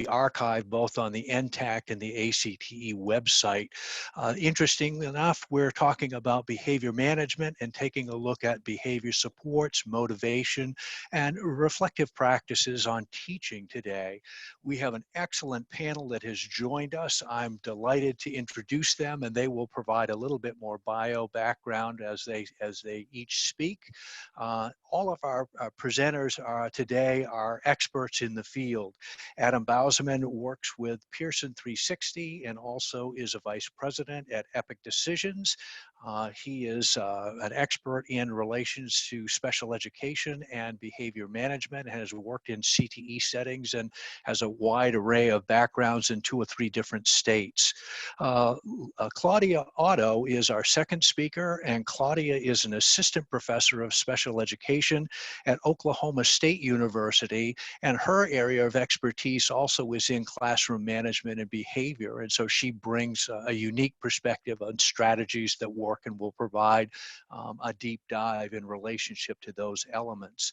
archived both on the NTACT and the ACTE website. Interestingly enough, we're talking about behavior management and taking a look at behavior supports, motivation, and reflective practices on teaching today. We have an excellent panel that has joined us. I'm delighted to introduce them, and they will provide a little bit more bio background as they each speak. All of our presenters today are experts in the field. Adam Bauserman works with Pearson 360 and also is a vice president at Epic Decisions. He is an expert in relations to special education and behavior management, has worked in CTE settings and has a wide array of backgrounds in 2 or 3 different states. Claudia Otto is our second speaker, and Claudia is an assistant professor of special education at Oklahoma State University, and her area of expertise also is in classroom management and behavior, and so she brings a unique perspective on strategies that work and will provide a deep dive in relationship to those elements.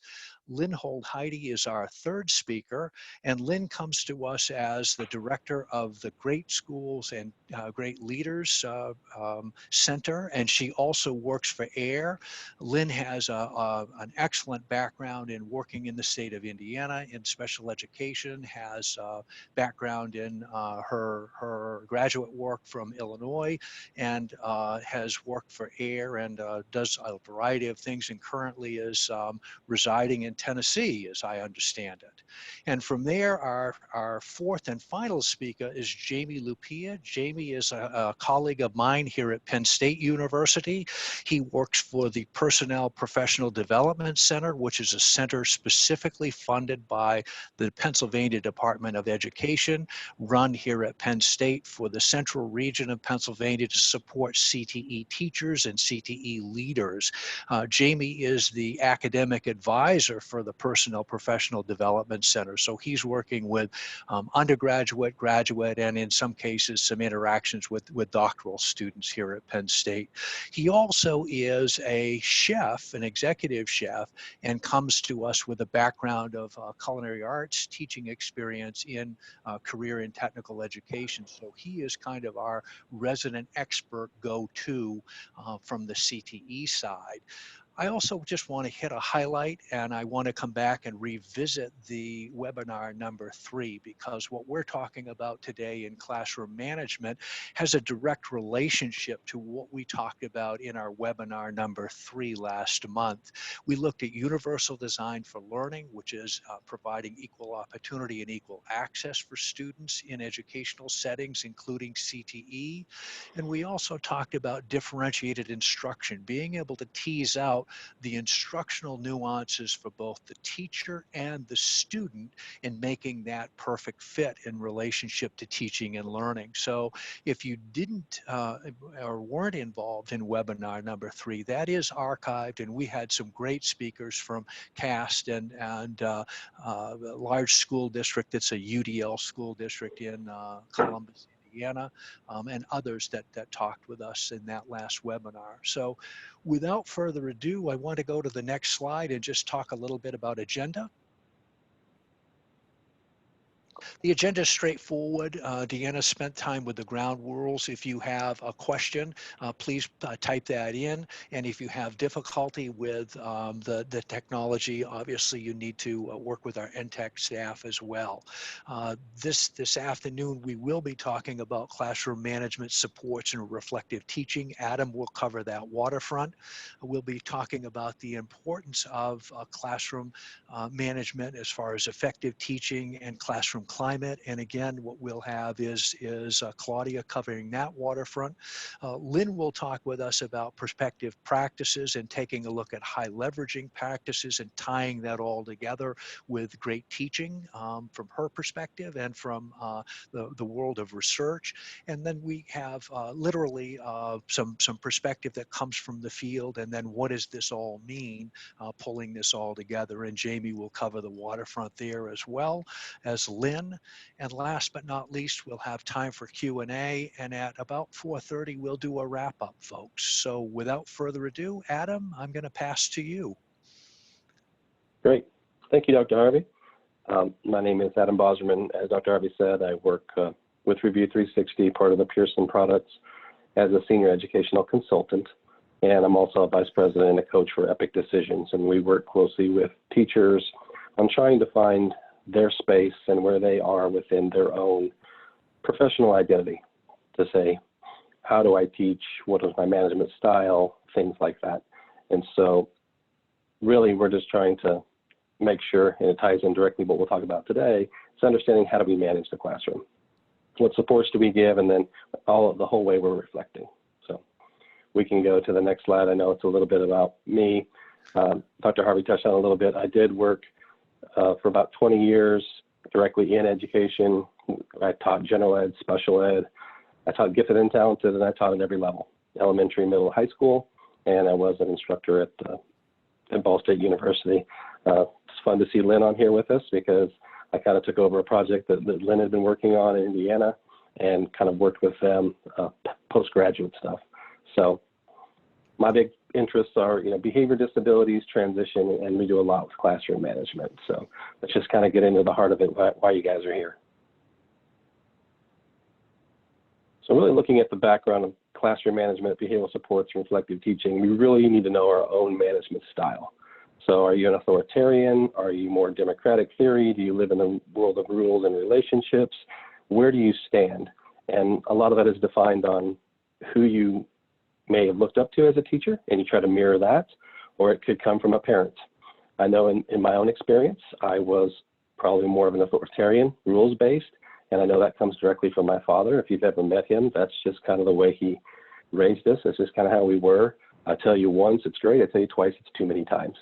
Lynn Holt-Heide is our third speaker, and Lynn comes to us as the director of the Great Schools and Great Leaders Center, and she also works for AIR. Lynn has an excellent background in working in the state of Indiana in special education, has background in her graduate work from Illinois, and has worked for AIR and does a variety of things, and currently is residing in Tennessee, as I understand it. And from there, our fourth and final speaker is Jamie Lupia. Jamie is a colleague of mine here at Penn State University. He works for the Personnel Professional Development Center, which is a center specifically funded by the Pennsylvania Department of Education, run here at Penn State for the central region of Pennsylvania to support CTE teachers and CTE leaders. Jamie is the academic advisor for the Personnel Professional Development Center. So he's working with undergraduate, graduate, and in some cases, some interactions with doctoral students here at Penn State. He also is a chef, an executive chef, and comes to us with a background of culinary arts, teaching experience in career and technical education. So he is kind of our resident expert go-to from the CTE side. I also just want to hit a highlight, and I want to come back and revisit the webinar number 3, because what we're talking about today in classroom management has a direct relationship to what we talked about in our webinar number 3 last month. We looked at universal design for learning, which is providing equal opportunity and equal access for students in educational settings, including CTE. And we also talked about differentiated instruction, being able to tease out the instructional nuances for both the teacher and the student in making that perfect fit in relationship to teaching and learning. So if you didn't or weren't involved in webinar number 3, that is archived, and we had some great speakers from CAST and a large school district that's a UDL school district in Columbus, Indiana, and others that talked with us in that last webinar. So without further ado, I want to go to the next slide and just talk a little bit about agenda. The agenda is straightforward. Deanna spent time with the ground rules. If you have a question, please type that in. And if you have difficulty with the technology, obviously you need to work with our NTACT staff as well. This afternoon, we will be talking about classroom management supports and reflective teaching. Adam will cover that waterfront. We'll be talking about the importance of classroom management as far as effective teaching and classroom climate. And again, what we'll have is Claudia covering that waterfront. Lynn will talk with us about perspective practices and taking a look at high leveraging practices and tying that all together with great teaching from her perspective and from the world of research. And then we have literally some perspective that comes from the field, and then what does this all mean, pulling this all together. And Jamie will cover the waterfront there as well as Lynn. And last but not least, we'll have time for Q&A, and at about 4:30, we'll do a wrap up, folks. So without further ado, Adam, I'm going to pass to you. Great. Thank you, Dr. Harvey. My name is Adam Boserman. As Dr. Harvey said, I work with Review 360, part of the Pearson products, as a senior educational consultant. And I'm also a vice president and a coach for Epic Decisions. And we work closely with teachers on trying to find their space and where they are within their own professional identity, to say, how do I teach? What is my management style? Things like that. And so really, we're just trying to make sure, and it ties in directly what we'll talk about today, is understanding how do we manage the classroom? What supports do we give? And then the whole way we're reflecting. So we can go to the next slide. I know it's a little bit about me. Dr. Harvey touched on a little bit. I did work for about 20 years directly in education. I taught general ed, special ed. I taught gifted and talented, and I taught at every level, elementary, middle, high school, and I was an instructor at Ball State University. It's fun to see Lynn on here with us because I kind of took over a project that Lynn had been working on in Indiana and kind of worked with them, postgraduate stuff. So my big interests are, behavior disabilities, transition, and we do a lot with classroom management. So let's just kind of get into the heart of it, why you guys are here. So really looking at the background of classroom management, behavioral supports, and reflective teaching, we really need to know our own management style. So are you an authoritarian? Are you more democratic theory? Do you live in the world of rules and relationships? Where do you stand? And a lot of that is defined on who you may have looked up to as a teacher, and you try to mirror that, or it could come from a parent. I know in my own experience, I was probably more of an authoritarian, rules-based, and I know that comes directly from my father. If you've ever met him, that's just kind of the way he raised us. That's just kind of how we were. I tell you once, it's great. I tell you twice, it's too many times.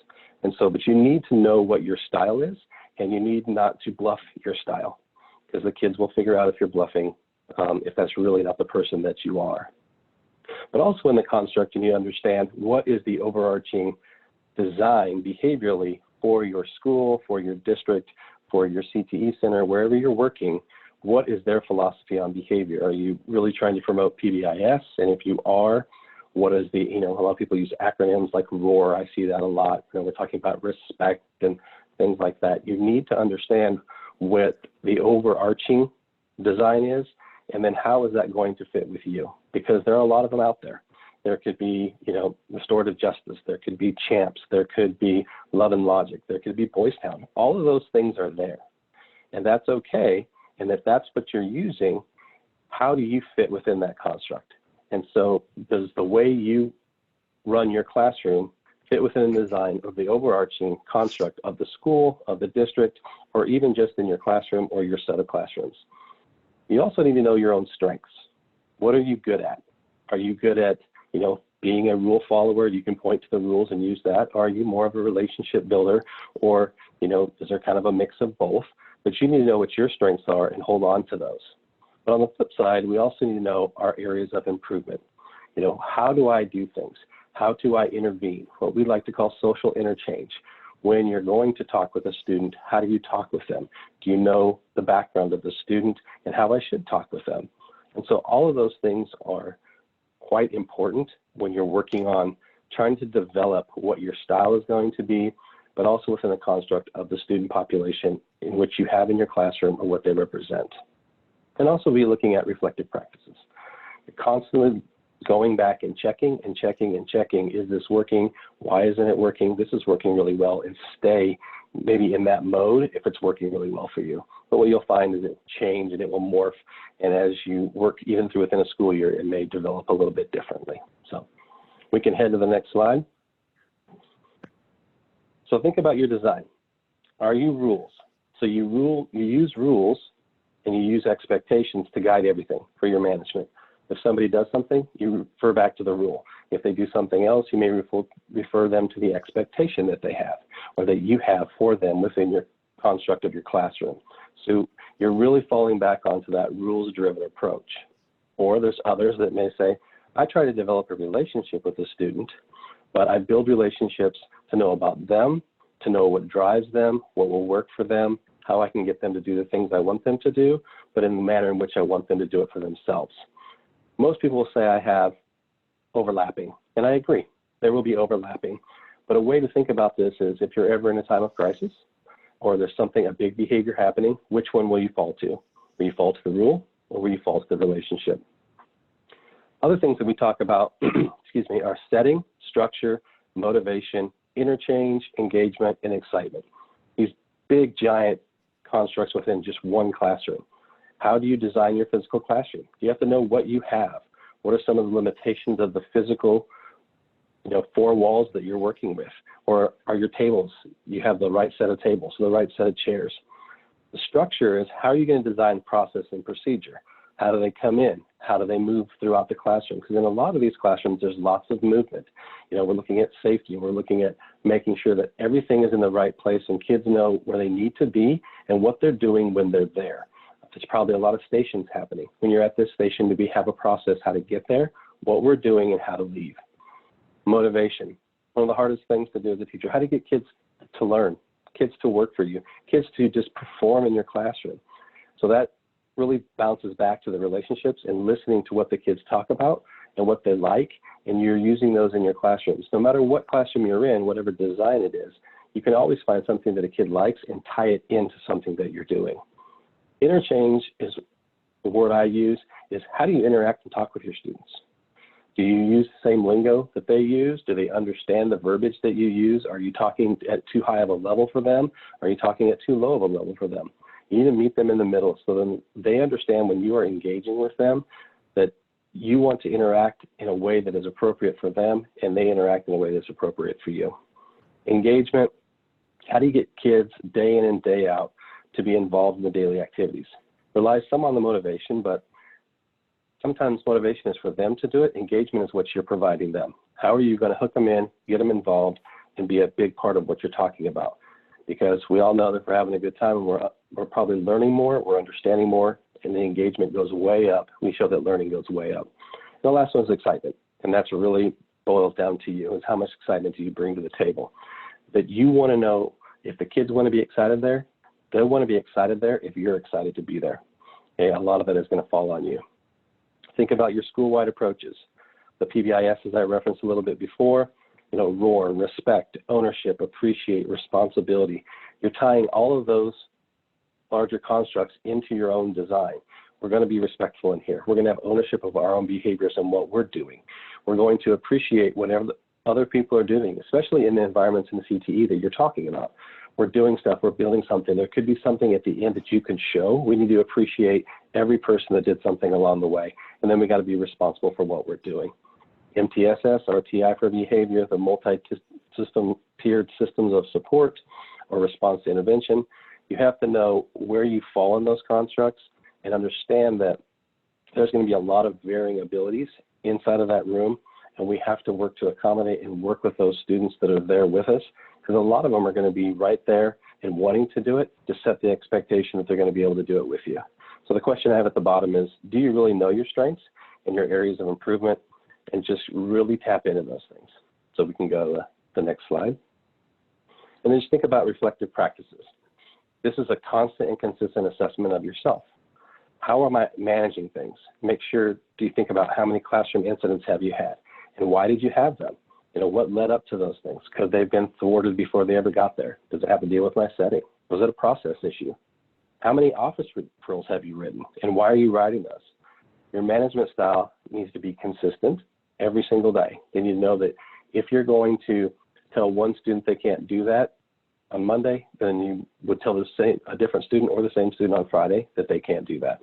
And so, but you need to know what your style is, and you need not to bluff your style, because the kids will figure out if you're bluffing, if that's really not the person that you are. But also in the construct, you need to understand what is the overarching design behaviorally for your school, for your district, for your CTE center, wherever you're working. What is their philosophy on behavior? Are you really trying to promote PBIS? And if you are, what is the, a lot of people use acronyms like ROAR. I see that a lot. We're talking about respect and things like that. You need to understand what the overarching design is, and then how is that going to fit with you? Because there are a lot of them out there. There could be, restorative justice. There could be CHAMPS. There could be Love and Logic. There could be Boys Town. All of those things are there, and that's okay. And if that's what you're using, how do you fit within that construct? And so does the way you run your classroom fit within the design of the overarching construct of the school, of the district, or even just in your classroom or your set of classrooms? You also need to know your own strengths. What are you good at? Are you good at, being a rule follower? You can point to the rules and use that. Are you more of a relationship builder? Or, is there kind of a mix of both? But you need to know what your strengths are and hold on to those. But on the flip side, we also need to know our areas of improvement. How do I do things? How do I intervene? What we like to call social interchange. When you're going to talk with a student, how do you talk with them? Do you know the background of the student and how I should talk with them? And so all of those things are quite important when you're working on trying to develop what your style is going to be, but also within the construct of the student population in which you have in your classroom or what they represent. And also be looking at reflective practices. You're constantly going back and checking and checking and checking. Is this working? Why isn't it working? This is working really well, and stay maybe in that mode if it's working really well for you. But what you'll find is it will change and it will morph. And as you work even through within a school year, it may develop a little bit differently. So we can head to the next slide. So think about your design. Are you rules? So you use rules and you use expectations to guide everything for your management. If somebody does something, you refer back to the rule. If they do something else, you may refer them to the expectation that they have or that you have for them within your construct of your classroom. So you're really falling back onto that rules-driven approach. Or there's others that may say, I try to develop a relationship with a student, but I build relationships to know about them, to know what drives them, what will work for them, how I can get them to do the things I want them to do, but in the manner in which I want them to do it for themselves. Most people will say I have overlapping, and I agree. There will be overlapping, but a way to think about this is if you're ever in a time of crisis, or there's something, a big behavior happening, which one will you fall to? Will you fall to the rule, or will you fall to the relationship? Other things that we talk about, excuse me, are setting, structure, motivation, interchange, engagement, and excitement. These big, giant constructs within just one classroom. How do you design your physical classroom? You have to know what you have. What are some of the limitations of the physical, four walls that you're working with? Or are your tables, you have the right set of tables, the right set of chairs? The structure is, how are you going to design process and procedure? How do they come in? How do they move throughout the classroom? Because in a lot of these classrooms, there's lots of movement. We're looking at safety, and we're looking at making sure that everything is in the right place and kids know where they need to be and what they're doing when they're there. There's probably a lot of stations happening. When you're at this station, do we have a process how to get there, what we're doing, and how to leave? Motivation. One of the hardest things to do as a teacher, how to get kids to learn, kids to work for you, kids to just perform in your classroom. So that really bounces back to the relationships and listening to what the kids talk about and what they like, and you're using those in your classrooms. No matter what classroom you're in, whatever design it is, you can always find something that a kid likes and tie it into something that you're doing. Interchange is the word I use, is how do you interact and talk with your students? Do you use the same lingo that they use? Do they understand the verbiage that you use? Are you talking at too high of a level for them? Are you talking at too low of a level for them? You need to meet them in the middle so then they understand when you are engaging with them that you want to interact in a way that is appropriate for them and they interact in a way that's appropriate for you. Engagement, how do you get kids day in and day out to be involved in the daily activities? Relies some on the motivation, but sometimes motivation is for them to do it. Engagement is what you're providing them. How are you going to hook them in, get them involved, and be a big part of what you're talking about? Because we all know that if we're having a good time and we're probably learning more, we're understanding more, and the engagement goes way up. We show that learning goes way up. And the last one is excitement, and that's what really boils down to you, is how much excitement do you bring to the table? That you want to know if the kids want to be excited there, they'll want to be excited there if you're excited to be there. Okay, a lot of that is going to fall on you. Think about your school-wide approaches. The PBIS, as I referenced a little bit before, roar, respect, ownership, appreciate, responsibility. You're tying all of those larger constructs into your own design. We're going to be respectful in here. We're going to have ownership of our own behaviors and what we're doing. We're going to appreciate whatever the other people are doing, especially in the environments in the CTE that you're talking about. We're doing stuff, we're building something. There could be something at the end that you can show. We need to appreciate every person that did something along the way. And then we got to be responsible for what we're doing. MTSS, or TI for behavior, the multi-system tiered systems of support or response to intervention. You have to know where you fall in those constructs and understand that there's going to be a lot of varying abilities inside of that room, and we have to work to accommodate and work with those students that are there with us, because a lot of them are going to be right there and wanting to do it, to set the expectation that they're going to be able to do it with you. So the question I have at the bottom is, do you really know your strengths and your areas of improvement, and just really tap into those things? So we can go to the next slide. And then just think about reflective practices. This is a constant and consistent assessment of yourself. How am I managing things? Make sure, do you think about how many classroom incidents have you had? And why did you have them? What led up to those things? Because they've been thwarted before they ever got there. Does it have to deal with my setting? Was it a process issue? How many office referrals have you written? And why are you writing those? Your management style needs to be consistent every single day. They need to know that if you're going to tell one student they can't do that on Monday, then you would tell a different student or the same student on Friday that they can't do that.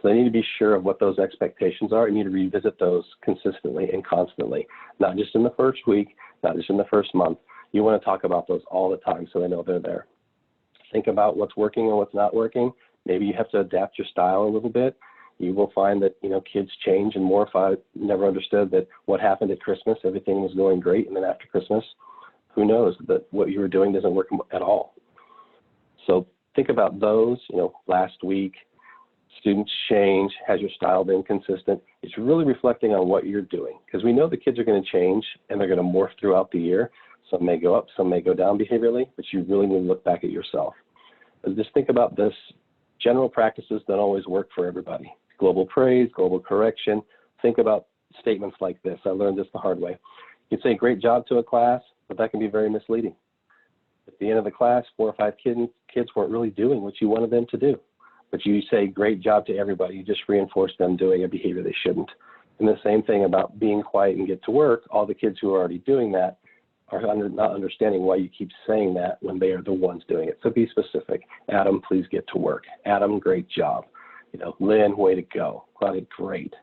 So they need to be sure of what those expectations are and need to revisit those consistently and constantly, not just in the first week, not just in the first month. You want to talk about those all the time so they know they're there. Think about what's working and what's not working. Maybe you have to adapt your style a little bit. You will find that, kids change and more. If I never understood that what happened at Christmas, everything was going great, and then after Christmas, who knows that what you were doing doesn't work at all. So think about those, last week, students change, has your style been consistent? It's really reflecting on what you're doing, because we know the kids are going to change and they're going to morph throughout the year. Some may go up, some may go down behaviorally, but you really need to look back at yourself. And just think about this. General practices don't always work for everybody. Global praise, global correction. Think about statements like this. I learned this the hard way. You say great job to a class, but that can be very misleading. At the end of the class, 4 or 5 kids weren't really doing what you wanted them to do. But you say, great job to everybody. You just reinforce them doing a behavior they shouldn't. And the same thing about being quiet and get to work. All the kids who are already doing that are not understanding why you keep saying that when they are the ones doing it. So be specific. Adam, please get to work. Adam, great job. You know, Lynn, way to go. Claudia, great.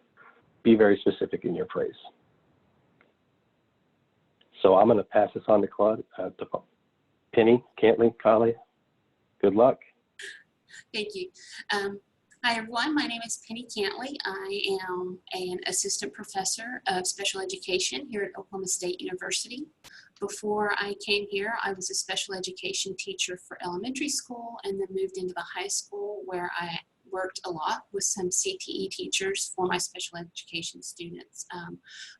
Be very specific in your praise. So I'm going to pass this on to Penny, Cantley, Kali. Good luck. Thank you. Hi, everyone. My name is Penny Cantley. I am an assistant professor of special education here at Oklahoma State University. Before I came here, I was a special education teacher for elementary school and then moved into the high school where I worked a lot with some CTE teachers for my special education students.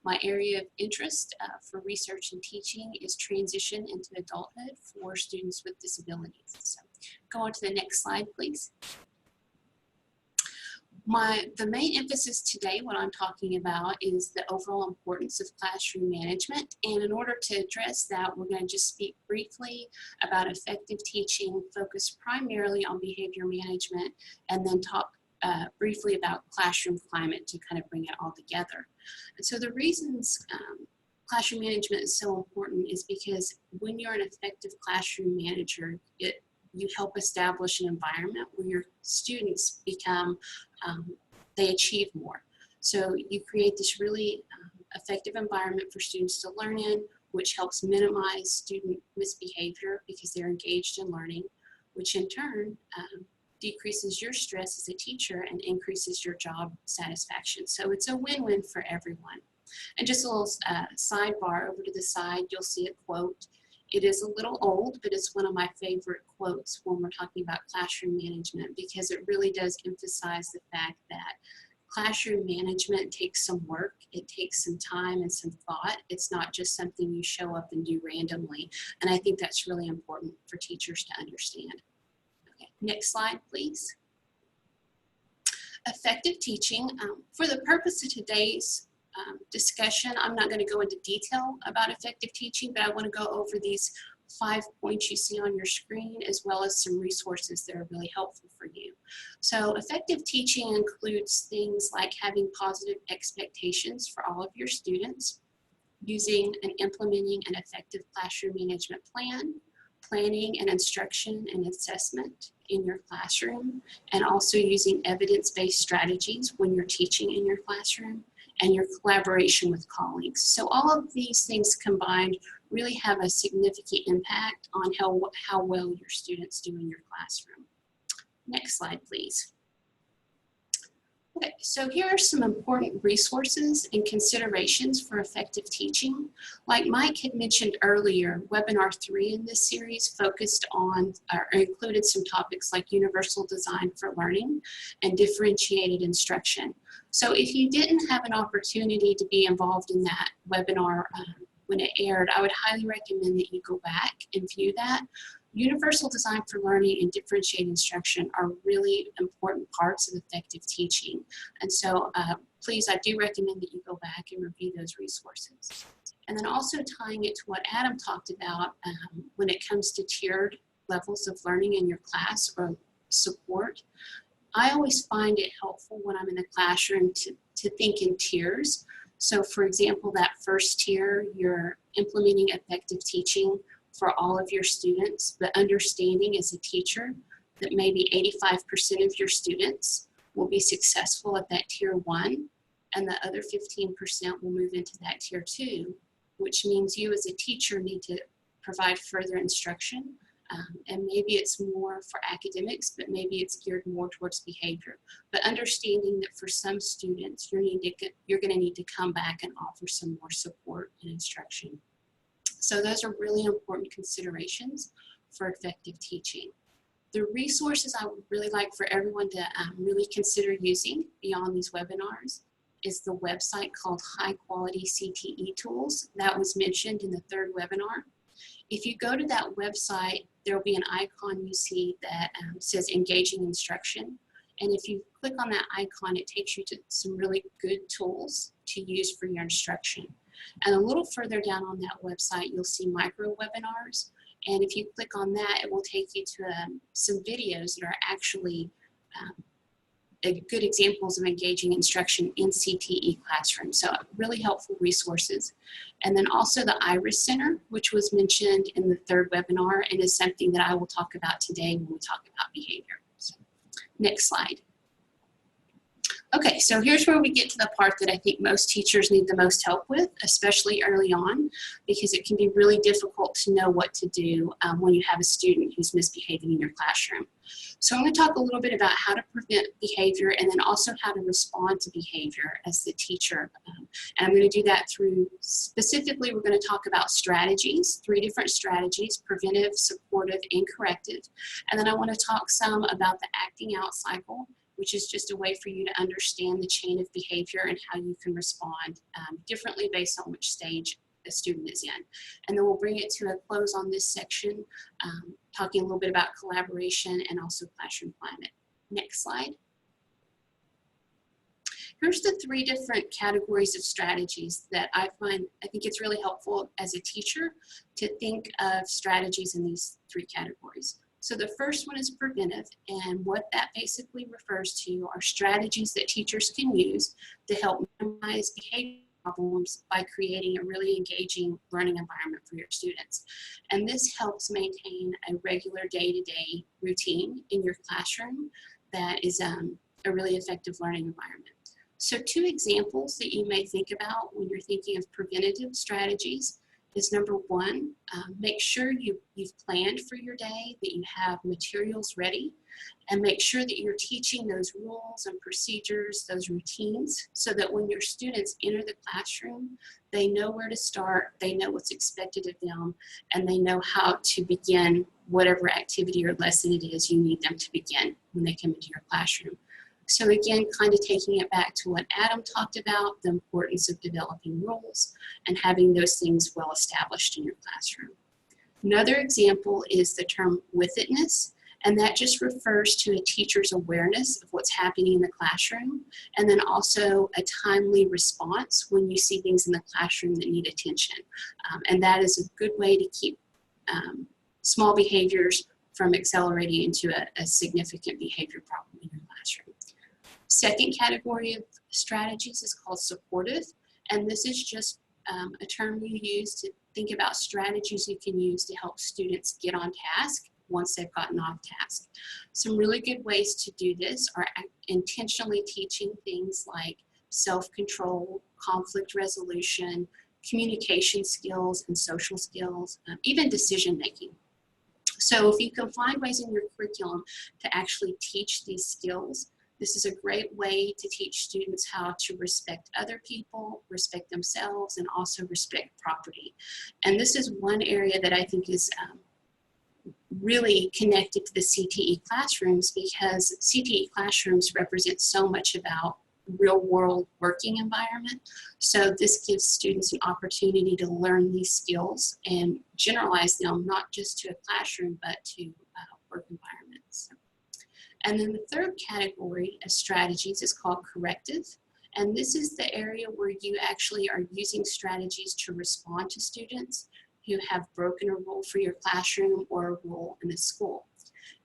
My area of interest for research and teaching is transition into adulthood for students with disabilities. So go on to the next slide, please. The main emphasis today, what I'm talking about, is the overall importance of classroom management. And in order to address that, we're going to just speak briefly about effective teaching, focus primarily on behavior management, and then talk briefly about classroom climate to kind of bring it all together. And so the reasons classroom management is so important is because when you're an effective classroom manager, you help establish an environment where your students become, they achieve more. So you create this really effective environment for students to learn in, which helps minimize student misbehavior because they're engaged in learning, which in turn decreases your stress as a teacher and increases your job satisfaction. So it's a win-win for everyone. And just a little sidebar over to the side, you'll see a quote. It is a little old, but it's one of my favorite quotes when we're talking about classroom management because it really does emphasize the fact that classroom management takes some work, it takes some time and some thought. It's not just something you show up and do randomly. And I think that's really important for teachers to understand. Okay, next slide, please. Effective teaching. For the purpose of today's discussion, I'm not going to go into detail about effective teaching, but I want to go over these 5 points you see on your screen as well as some resources that are really helpful for you. So effective teaching includes things like having positive expectations for all of your students, using and implementing an effective classroom management plan, planning and instruction and assessment in your classroom, and also using evidence-based strategies when you're teaching in your classroom, and your collaboration with colleagues. So all of these things combined really have a significant impact on how well your students do in your classroom. Next slide, please. Okay, so here are some important resources and considerations for effective teaching. Like Mike had mentioned earlier, webinar 3 in this series focused on or included some topics like universal design for learning and differentiated instruction. So if you didn't have an opportunity to be involved in that webinar when it aired, I would highly recommend that you go back and view that. Universal design for learning and differentiated instruction are really important parts of effective teaching. And so please, I do recommend that you go back and review those resources. And then also tying it to what Adam talked about when it comes to tiered levels of learning in your class or support. I always find it helpful when I'm in the classroom to think in tiers. So for example, that first tier, you're implementing effective teaching for all of your students, but understanding as a teacher that maybe 85% of your students will be successful at that tier 1, and the other 15% will move into that tier 2, which means you as a teacher need to provide further instruction. And maybe it's more for academics, but maybe it's geared more towards behavior. But understanding that for some students, you're going to need to come back and offer some more support and instruction. So those are really important considerations for effective teaching. The resources I would really like for everyone to really consider using beyond these webinars is the website called High Quality CTE Tools. That was mentioned in the 3rd webinar. If you go to that website, there will be an icon you see that says Engaging Instruction. And if you click on that icon, it takes you to some really good tools to use for your instruction. And a little further down on that website, you'll see micro webinars. And if you click on that, it will take you to some videos that are actually good examples of engaging instruction in CTE classrooms. So really helpful resources. And then also the IRIS Center, which was mentioned in the third webinar and is something that I will talk about today when we talk about behavior. So, next slide. Okay, so here's where we get to the part that I think most teachers need the most help with, especially early on, because it can be really difficult to know what to do when you have a student who's misbehaving in your classroom. So I'm going to talk a little bit about how to prevent behavior and then also how to respond to behavior as the teacher. And I'm going to do that through, specifically, we're going to talk about strategies, 3 different strategies: preventive, supportive, and corrective. And then I want to talk some about the acting out cycle, which is just a way for you to understand the chain of behavior and how you can respond differently based on which stage a student is in. And then we'll bring it to a close on this section, talking a little bit about collaboration and also classroom climate. Next slide. Here's the 3 different categories of strategies that I think it's really helpful as a teacher to think of strategies in these 3 categories. So the first one is preventive, and what that basically refers to are strategies that teachers can use to help minimize behavior problems by creating a really engaging learning environment for your students. And this helps maintain a regular day-to-day routine in your classroom that is a really effective learning environment. So 2 examples that you may think about when you're thinking of preventative strategies is number 1, make sure you've planned for your day, that you have materials ready, and make sure that you're teaching those rules and procedures, those routines, so that when your students enter the classroom, they know where to start, they know what's expected of them, and they know how to begin whatever activity or lesson it is you need them to begin when they come into your classroom. So again, kind of taking it back to what Adam talked about, the importance of developing rules and having those things well established in your classroom. Another example is the term withitness, and that just refers to a teacher's awareness of what's happening in the classroom, and then also a timely response when you see things in the classroom that need attention. And that is a good way to keep small behaviors from accelerating into a significant behavior problem in your classroom. Second category of strategies is called supportive, and this is just a term you use to think about strategies you can use to help students get on task once they've gotten off task. Some really good ways to do this are intentionally teaching things like self-control, conflict resolution, communication skills and social skills, even decision making. So if you can find ways in your curriculum to actually teach these skills, this is a great way to teach students how to respect other people, respect themselves, and also respect property. And this is one area that I think is really connected to the CTE classrooms, because CTE classrooms represent so much about real world working environment. So this gives students an opportunity to learn these skills and generalize them, not just to a classroom, but to work environments. And then the third category of strategies is called corrective. And this is the area where you actually are using strategies to respond to students who have broken a rule for your classroom or a rule in the school.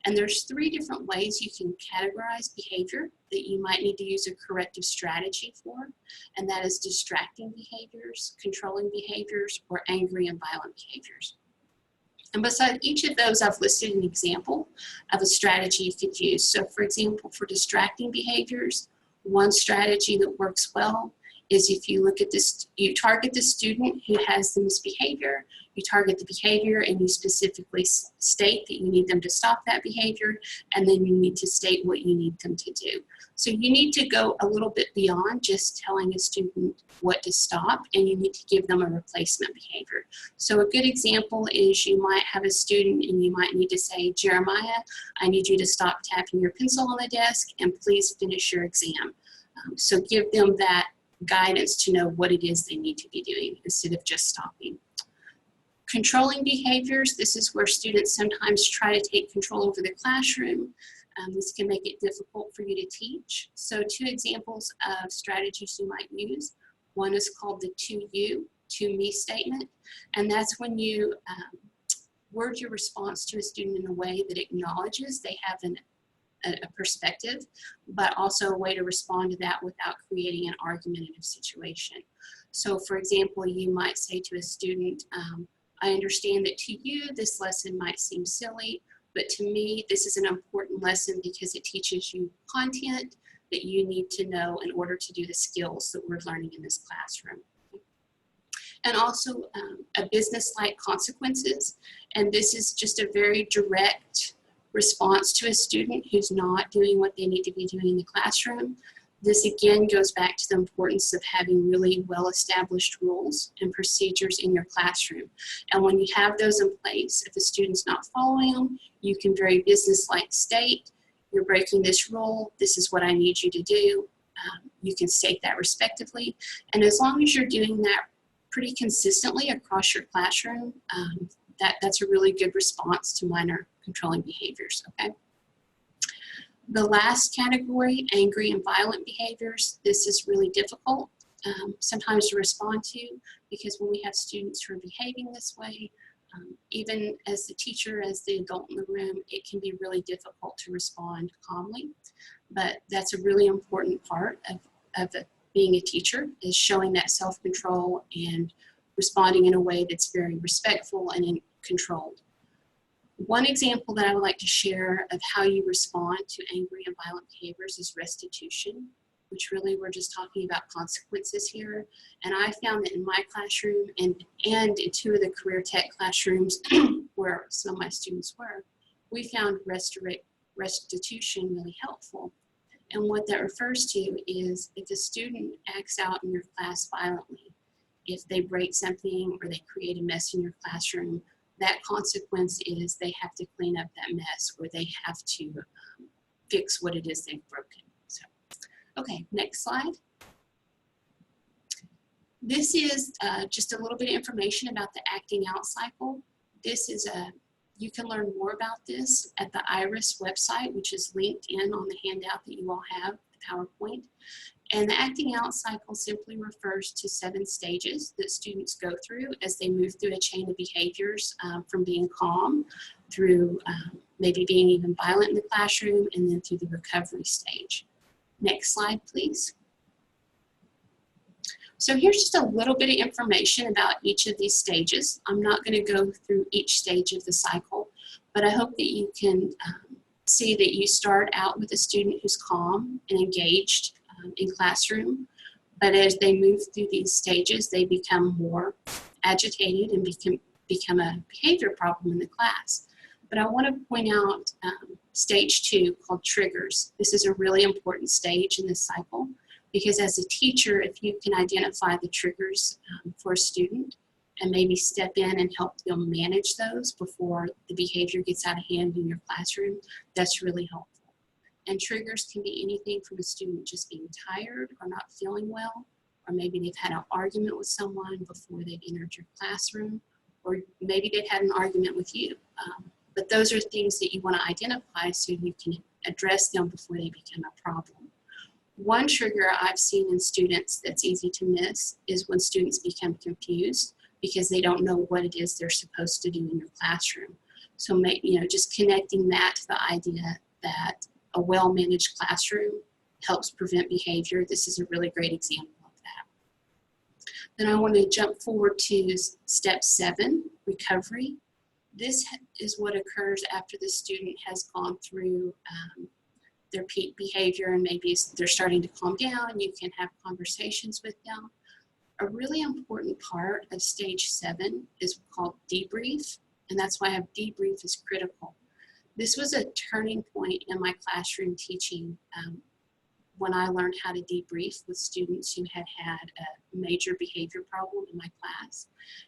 And there's 3 different ways you can categorize behavior that you might need to use a corrective strategy for, and that is distracting behaviors, controlling behaviors, or angry and violent behaviors. And beside each of those, I've listed an example of a strategy you could use. So for example, for distracting behaviors, one strategy that works well is if you look at this, you target the student who has the misbehavior, you target the behavior and you specifically state that you need them to stop that behavior, and then you need to state what you need them to do. So you need to go a little bit beyond just telling a student what to stop, and you need to give them a replacement behavior. So a good example is you might have a student and you might need to say, Jeremiah, I need you to stop tapping your pencil on the desk and please finish your exam. So give them that guidance to know what it is they need to be doing instead of just stopping. Controlling behaviors, this is where students sometimes try to take control over the classroom. This can make it difficult for you to teach. So 2 examples of strategies you might use. One is called the to you, to me statement, and that's when you word your response to a student in a way that acknowledges they have a perspective, but also a way to respond to that without creating an argumentative situation. So for example, you might say to a student, I understand that to you this lesson might seem silly, but to me this is an important lesson because it teaches you content that you need to know in order to do the skills that we're learning in this classroom. And also a business-like consequences. And this is just a very direct response to a student who's not doing what they need to be doing in the classroom. This again goes back to the importance of having really well-established rules and procedures in your classroom. And when you have those in place, if the student's not following them, you can very business-like state, you're breaking this rule, this is what I need you to do. You can state that respectively. And as long as you're doing that pretty consistently across your classroom, that's a really good response to minor controlling behaviors, okay? The last category, angry and violent behaviors, this is really difficult sometimes to respond to, because when we have students who are behaving this way, even as the teacher, as the adult in the room, it can be really difficult to respond calmly. But that's a really important part of being a teacher, is showing that self-control and responding in a way that's very respectful and controlled. One example that I would like to share of how you respond to angry and violent behaviors is restitution, which really we're just talking about consequences here. And I found that in my classroom and in two of the career tech classrooms where some of my students were, we found restitution really helpful. And what that refers to is if the student acts out in your class violently, if they break something or they create a mess in your classroom, that consequence is they have to clean up that mess, or they have to fix what it is they've broken. So, okay, next slide. This is just a little bit of information about the acting out cycle. This is you can learn more about this at the IRIS website, which is linked in on the handout that you all have, the PowerPoint. And the acting out cycle simply refers to 7 stages that students go through as they move through a chain of behaviors, from being calm through maybe being even violent in the classroom, and then through the recovery stage. Next slide, please. So here's just a little bit of information about each of these stages. I'm not going to go through each stage of the cycle, but I hope that you can see that you start out with a student who's calm and engaged in classroom, but as they move through these stages, they become more agitated and become a behavior problem in the class. But I want to point out stage 2, called triggers. This is a really important stage in this cycle, because as a teacher, if you can identify the triggers for a student and maybe step in and help them manage those before the behavior gets out of hand in your classroom, that's really helpful. And triggers can be anything from a student just being tired or not feeling well, or maybe they've had an argument with someone before they've entered your classroom, or maybe they've had an argument with you. But those are things that you want to identify so you can address them before they become a problem. One trigger I've seen in students that's easy to miss is when students become confused because they don't know what it is they're supposed to do in your classroom. So just connecting that to the idea that a well-managed classroom helps prevent behavior. This is a really great example of that. Then I want to jump forward to step 7, recovery. This is what occurs after the student has gone through their peak behavior, and maybe they're starting to calm down. You can have conversations with them. A really important part of stage 7 is called debrief, and that's why I have debrief is critical. This was a turning point in my classroom teaching when I learned how to debrief with students who had had a major behavior problem in my class.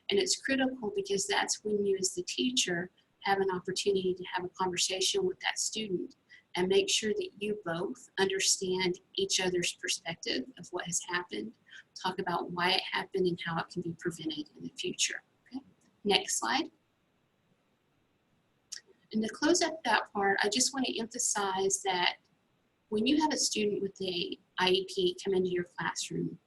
And it's critical because that's when you as the teacher have an opportunity to have a conversation with that student and make sure that you both understand each other's perspective of what has happened, talk about why it happened and how it can be prevented in the future. Okay? Next slide. And to close up that part, I just want to emphasize that when you have a student with a IEP come into your classroom,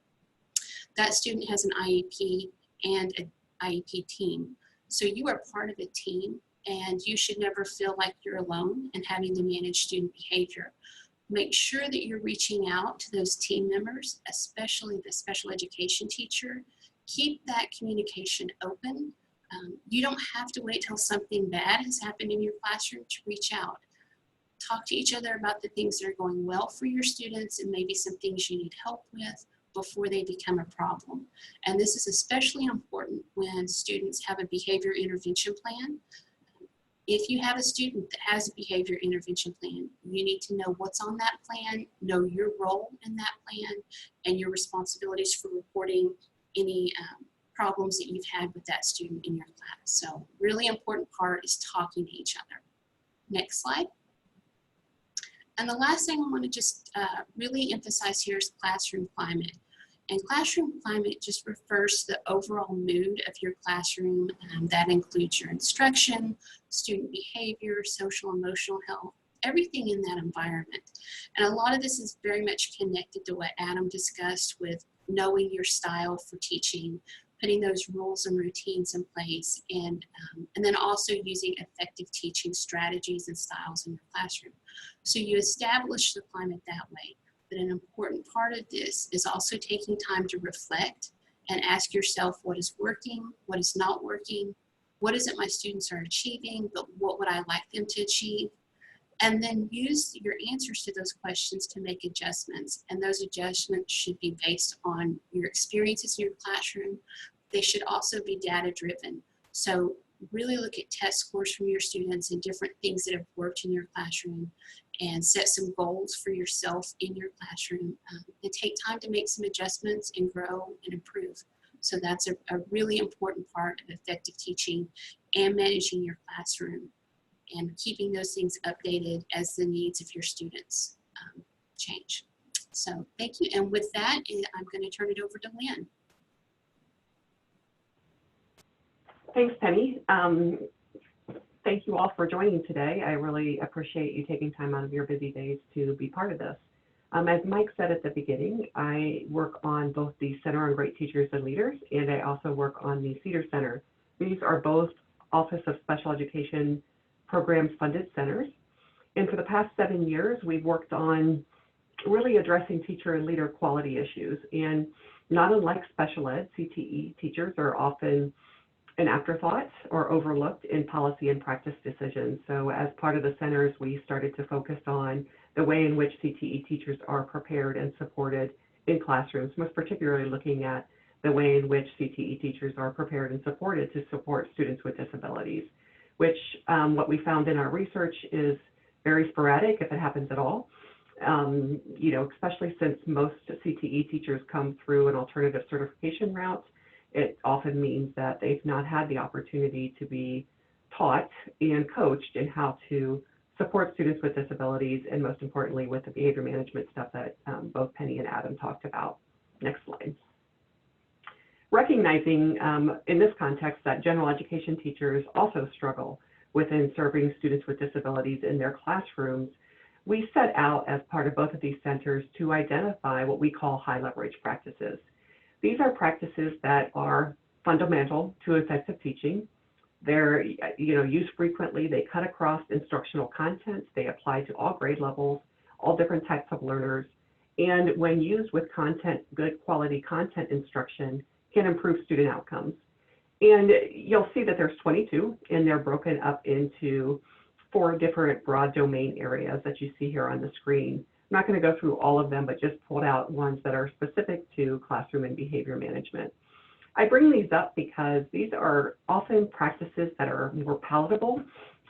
that student has an IEP and an IEP team. So you are part of a team, and you should never feel like you're alone in having to manage student behavior. Make sure that you're reaching out to those team members, especially the special education teacher. Keep that communication open. You don't have to wait till something bad has happened in your classroom to reach out. Talk to each other about the things that are going well for your students and maybe some things you need help with before they become a problem. And this is especially important when students have a behavior intervention plan. If you have a student that has a behavior intervention plan, you need to know what's on that plan, know your role in that plan, and your responsibilities for reporting any problems that you've had with that student in your class. So really important part is talking to each other. Next slide. And the last thing I want to just really emphasize here is classroom climate. And classroom climate just refers to the overall mood of your classroom. That includes your instruction, student behavior, social, emotional health, everything in that environment. And a lot of this is very much connected to what Adam discussed with knowing your style for teaching, putting those rules and routines in place, and then also using effective teaching strategies and styles in your classroom. So you establish the climate that way. But an important part of this is also taking time to reflect and ask yourself what is working, what is not working, what is it my students are achieving, but what would I like them to achieve? And then use your answers to those questions to make adjustments. And those adjustments should be based on your experiences in your classroom. They should also be data driven. So really look at test scores from your students and different things that have worked in your classroom, and set some goals for yourself in your classroom, and take time to make some adjustments and grow and improve. So that's a really important part of effective teaching and managing your classroom, and keeping those things updated as the needs of your students change. So thank you. And with that, I'm going to turn it over to Lynn. Thanks, Penny. Thank you all for joining today. I really appreciate you taking time out of your busy days to be part of this. As Mike said at the beginning, I work on both the Center on Great Teachers and Leaders, and I also work on the Cedar Center. These are both Office of Special Education programs funded centers. And for the past 7 years, we've worked on really addressing teacher and leader quality issues. And not unlike special ed, CTE teachers are often an afterthought or overlooked in policy and practice decisions. So as part of the centers, we started to focus on the way in which CTE teachers are prepared and supported in classrooms, most particularly looking at the way in which CTE teachers are prepared and supported to support students with disabilities, which what we found in our research is very sporadic, if it happens at all. Especially since most CTE teachers come through an alternative certification route, it often means that they've not had the opportunity to be taught and coached in how to support students with disabilities, and most importantly, with the behavior management stuff that both Penny and Adam talked about. Next slide. Recognizing in this context that general education teachers also struggle within serving students with disabilities in their classrooms, we set out as part of both of these centers to identify what we call high leverage practices. These are practices that are fundamental to effective teaching. They're used frequently. They cut across instructional content. They apply to all grade levels, all different types of learners. And when used with good quality content instruction, can improve student outcomes. And you'll see that there's 22, and they're broken up into 4 different broad domain areas that you see here on the screen. I'm not going to go through all of them, but just pulled out ones that are specific to classroom and behavior management. I bring these up because these are often practices that are more palatable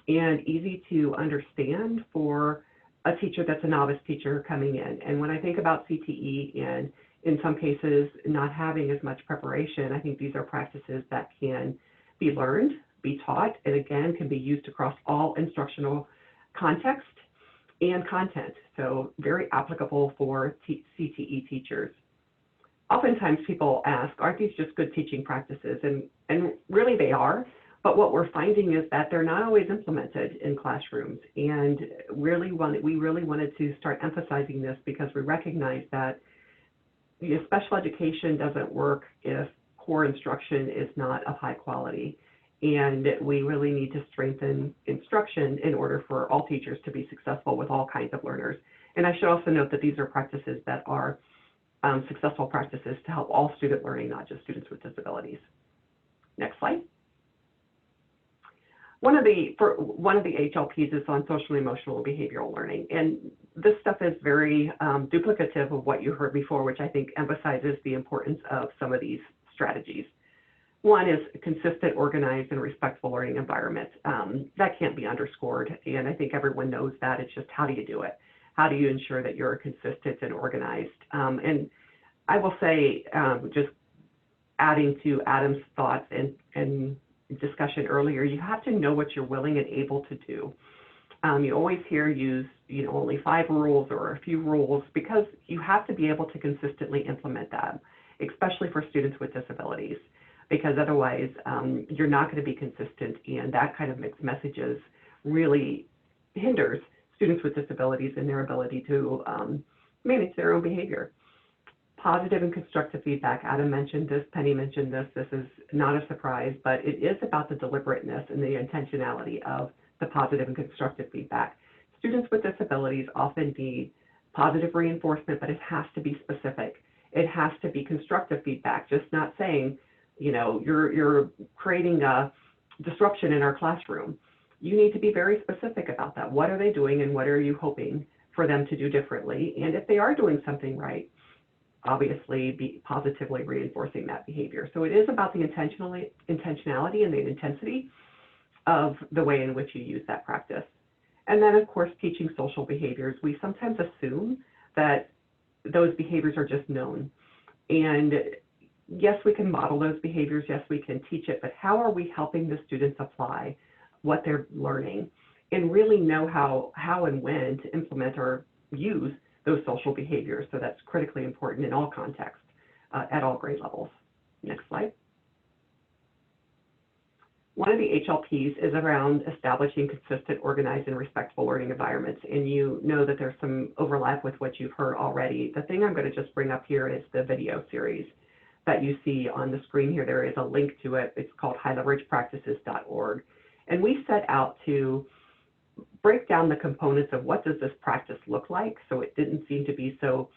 and easy to understand for a teacher that's a novice teacher coming in. And when I think about CTE and in some cases not having as much preparation, I think these are practices that can be learned, be taught, and again, can be used across all instructional context and content. So very applicable for CTE teachers. Oftentimes people ask, aren't these just good teaching practices? And really they are, but what we're finding is that they're not always implemented in classrooms. And we really wanted to start emphasizing this because we recognize that special education doesn't work if core instruction is not of high quality. And we really need to strengthen instruction in order for all teachers to be successful with all kinds of learners. And I should also note that these are practices that are successful practices to help all student learning, not just students with disabilities. Next slide. One of the HLPs is on social and emotional and behavioral learning. And this stuff is very duplicative of what you heard before, which I think emphasizes the importance of some of these strategies. One is a consistent, organized, and respectful learning environment. That can't be underscored, and I think everyone knows that. It's just, how do you do it? How do you ensure that you're consistent and organized? And I will say, just adding to Adam's thoughts and discussion earlier, you have to know what you're willing and able to do. You always hear use, only 5 rules or a few rules, because you have to be able to consistently implement that, especially for students with disabilities, because otherwise you're not going to be consistent, and that kind of mixed messages really hinders students with disabilities in their ability to manage their own behavior. Positive and constructive feedback. Adam mentioned this, Penny mentioned this. This is not a surprise, but it is about the deliberateness and the intentionality of the positive and constructive feedback. Students with disabilities often need positive reinforcement, but it has to be specific. It has to be constructive feedback, just not saying, you're creating a disruption in our classroom. You need to be very specific about that. What are they doing, and what are you hoping for them to do differently? And if they are doing something right, obviously be positively reinforcing that behavior. So it is about the intentionality and the intensity of the way in which you use that practice. And then, of course, teaching social behaviors. We sometimes assume that those behaviors are just known. And yes, we can model those behaviors. Yes, we can teach it. But how are we helping the students apply what they're learning and really know how and when to implement or use those social behaviors? So that's critically important in all contexts, at all grade levels. Next slide. One of the HLPs is around establishing consistent, organized, and respectful learning environments. And you know that there's some overlap with what you've heard already. The thing I'm going to just bring up here is the video series that you see on the screen here. There is a link to it. It's called highleveragepractices.org. And we set out to break down the components of what does this practice look like, so it didn't seem to be so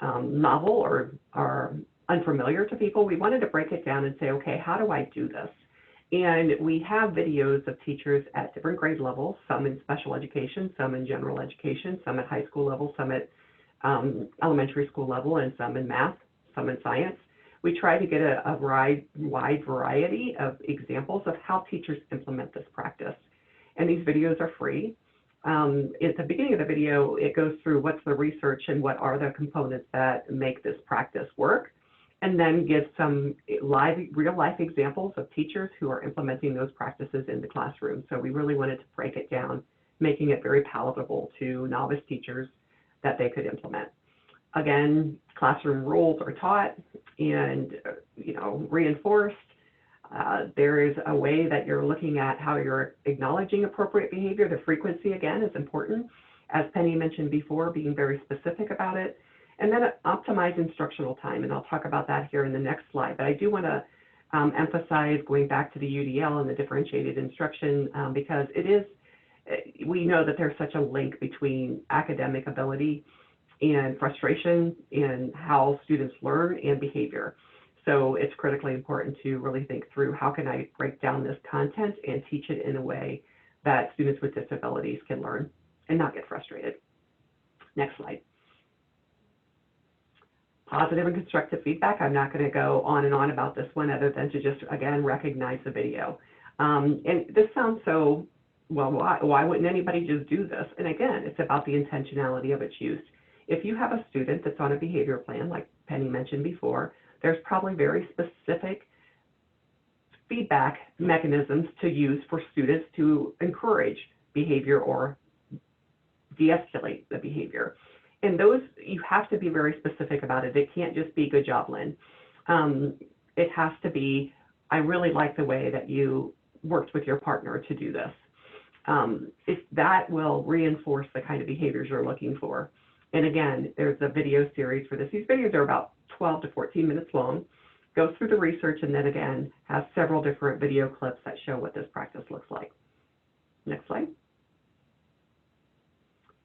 novel or unfamiliar to people. We wanted to break it down and say, okay, how do I do this? And we have videos of teachers at different grade levels, some in special education, some in general education, some at high school level, some at elementary school level, and some in math, some in science. We try to get a wide variety of examples of how teachers implement this practice. And these videos are free. At the beginning of the video, it goes through what's the research and what are the components that make this practice work, and then gives some real life examples of teachers who are implementing those practices in the classroom. So we really wanted to break it down, making it very palatable to novice teachers that they could implement. Again, classroom rules are taught and reinforced. There is a way that you're looking at how you're acknowledging appropriate behavior. The frequency, again, is important. As Penny mentioned before, being very specific about it. And then optimize instructional time, and I'll talk about that here in the next slide. But I do want to emphasize going back to the UDL and the differentiated instruction, because we know that there's such a link between academic ability and frustration in how students learn and behavior. So it's critically important to really think through, how can I break down this content and teach it in a way that students with disabilities can learn and not get frustrated. Next slide. Positive and constructive feedback. I'm not going to go on and on about this one, other than to just, again, recognize the video. And this sounds so, well, why wouldn't anybody just do this? And again, it's about the intentionality of its use. If you have a student that's on a behavior plan, like Penny mentioned before, there's probably very specific feedback mechanisms to use for students to encourage behavior or de-escalate the behavior. And those, you have to be very specific about it. It can't just be good job, Lynn. It has to be, I really like the way that you worked with your partner to do this. If that will reinforce the kind of behaviors you're looking for. And again, there's a video series for this. These videos are about 12 to 14 minutes long. goes through the research, and then again has several different video clips that show what this practice looks like. Next slide.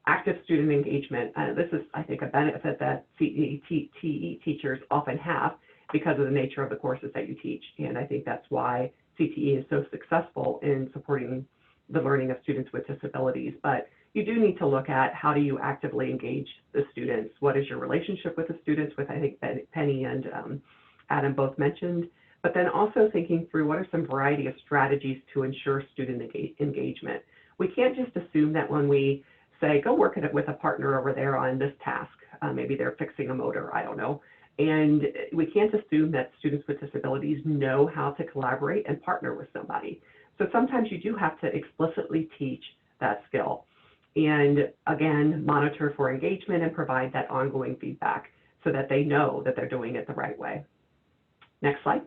Active student engagement. This is, I think, a benefit that CTE teachers often have because of the nature of the courses that you teach. And I think that's why CTE is so successful in supporting the learning of students with disabilities. But you do need to look at how do you actively engage the students? What is your relationship with the students, with I think Penny and Adam both mentioned, but then also thinking through what are some variety of strategies to ensure student engagement. We can't just assume that when we say, go work with a partner over there on this task, maybe they're fixing a motor, I don't know. And we can't assume that students with disabilities know how to collaborate and partner with somebody. So sometimes you do have to explicitly teach that skill. And again, monitor for engagement and provide that ongoing feedback so that they know that they're doing it the right way. Next slide.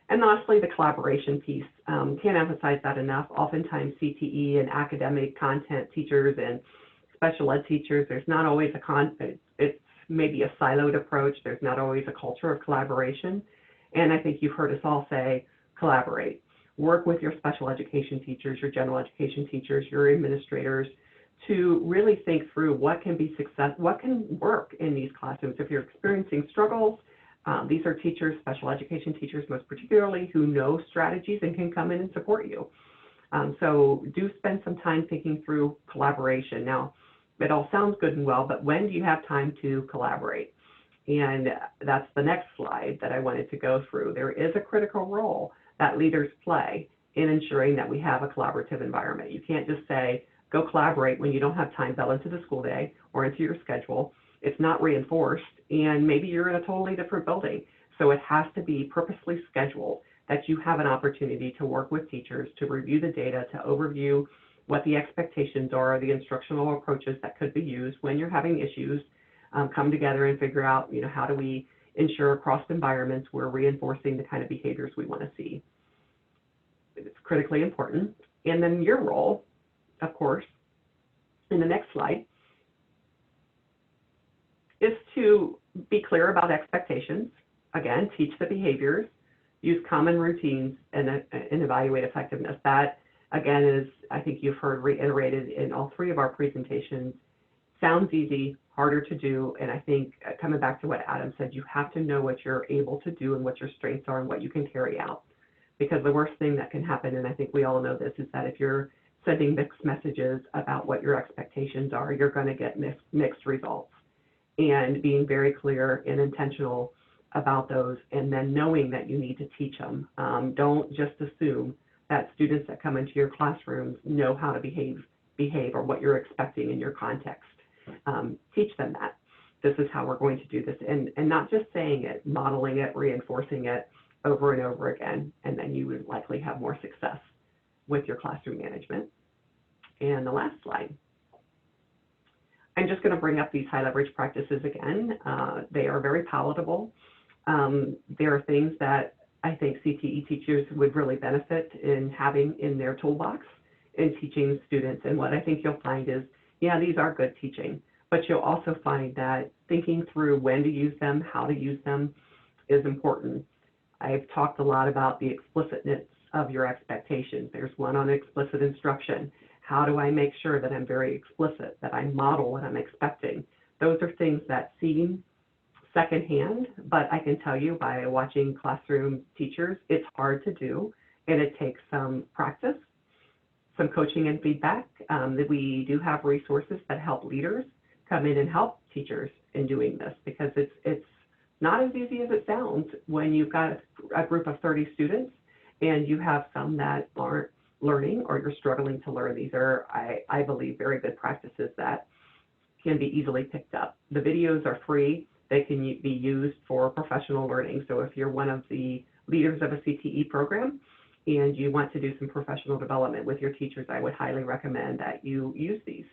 And lastly, the collaboration piece. Can't emphasize that enough. Oftentimes CTE and academic content teachers and special ed teachers, there's not always it's maybe a siloed approach. There's not always a culture of collaboration. And I think you've heard us all say, collaborate. Work with your special education teachers, your general education teachers, your administrators, to really think through what can be what can work in these classrooms. If you're experiencing struggles, these are teachers, special education teachers most particularly, who know strategies and can come in and support you. So do spend some time thinking through collaboration. Now, it all sounds good and well, but when do you have time to collaborate? And that's the next slide that I wanted to go through. There is a critical role that leaders play in ensuring that we have a collaborative environment. You can't just say, go collaborate when you don't have time built into the school day or into your schedule. It's not reinforced, and maybe you're in a totally different building. So it has to be purposely scheduled that you have an opportunity to work with teachers, to review the data, to overview what the expectations are, the instructional approaches that could be used when you're having issues, come together and figure out, how do we ensure across environments we're reinforcing the kind of behaviors we want to see. It's critically important. And then your role, of course, in the next slide, is to be clear about expectations. Again, teach the behaviors, use common routines, and evaluate effectiveness. That, again, is, I think you've heard reiterated in all three of our presentations, sounds easy, harder to do. And I think coming back to what Adam said, you have to know what you're able to do and what your strengths are and what you can carry out. Because the worst thing that can happen, and I think we all know this, is that if you're sending mixed messages about what your expectations are, you're going to get mixed results. And being very clear and intentional about those, and then knowing that you need to teach them. Don't just assume that students that come into your classrooms know how to behave or what you're expecting in your context. Teach them that. This is how we're going to do this, and not just saying it, modeling it, reinforcing it over and over again, and then you would likely have more success with your classroom management. And the last slide. I'm just going to bring up these high leverage practices again. They are very palatable. There are things that I think CTE teachers would really benefit in having in their toolbox in teaching students. And what I think you'll find is, yeah, these are good teaching, but you'll also find that thinking through when to use them, how to use them is important. I've talked a lot about the explicitness of your expectations. There's one on explicit instruction. How do I make sure that I'm very explicit, that I model what I'm expecting? Those are things that seem secondhand, but I can tell you by watching classroom teachers, it's hard to do, and it takes some practice, some coaching and feedback. That we do have resources that help leaders come in and help teachers in doing this, because it's not as easy as it sounds when you've got a group of 30 students and you have some that aren't learning or you're struggling to learn. These are, I believe, very good practices that can be easily picked up. The videos are free. They can be used for professional learning. So if you're one of the leaders of a CTE program and you want to do some professional development with your teachers, I would highly recommend that you use these.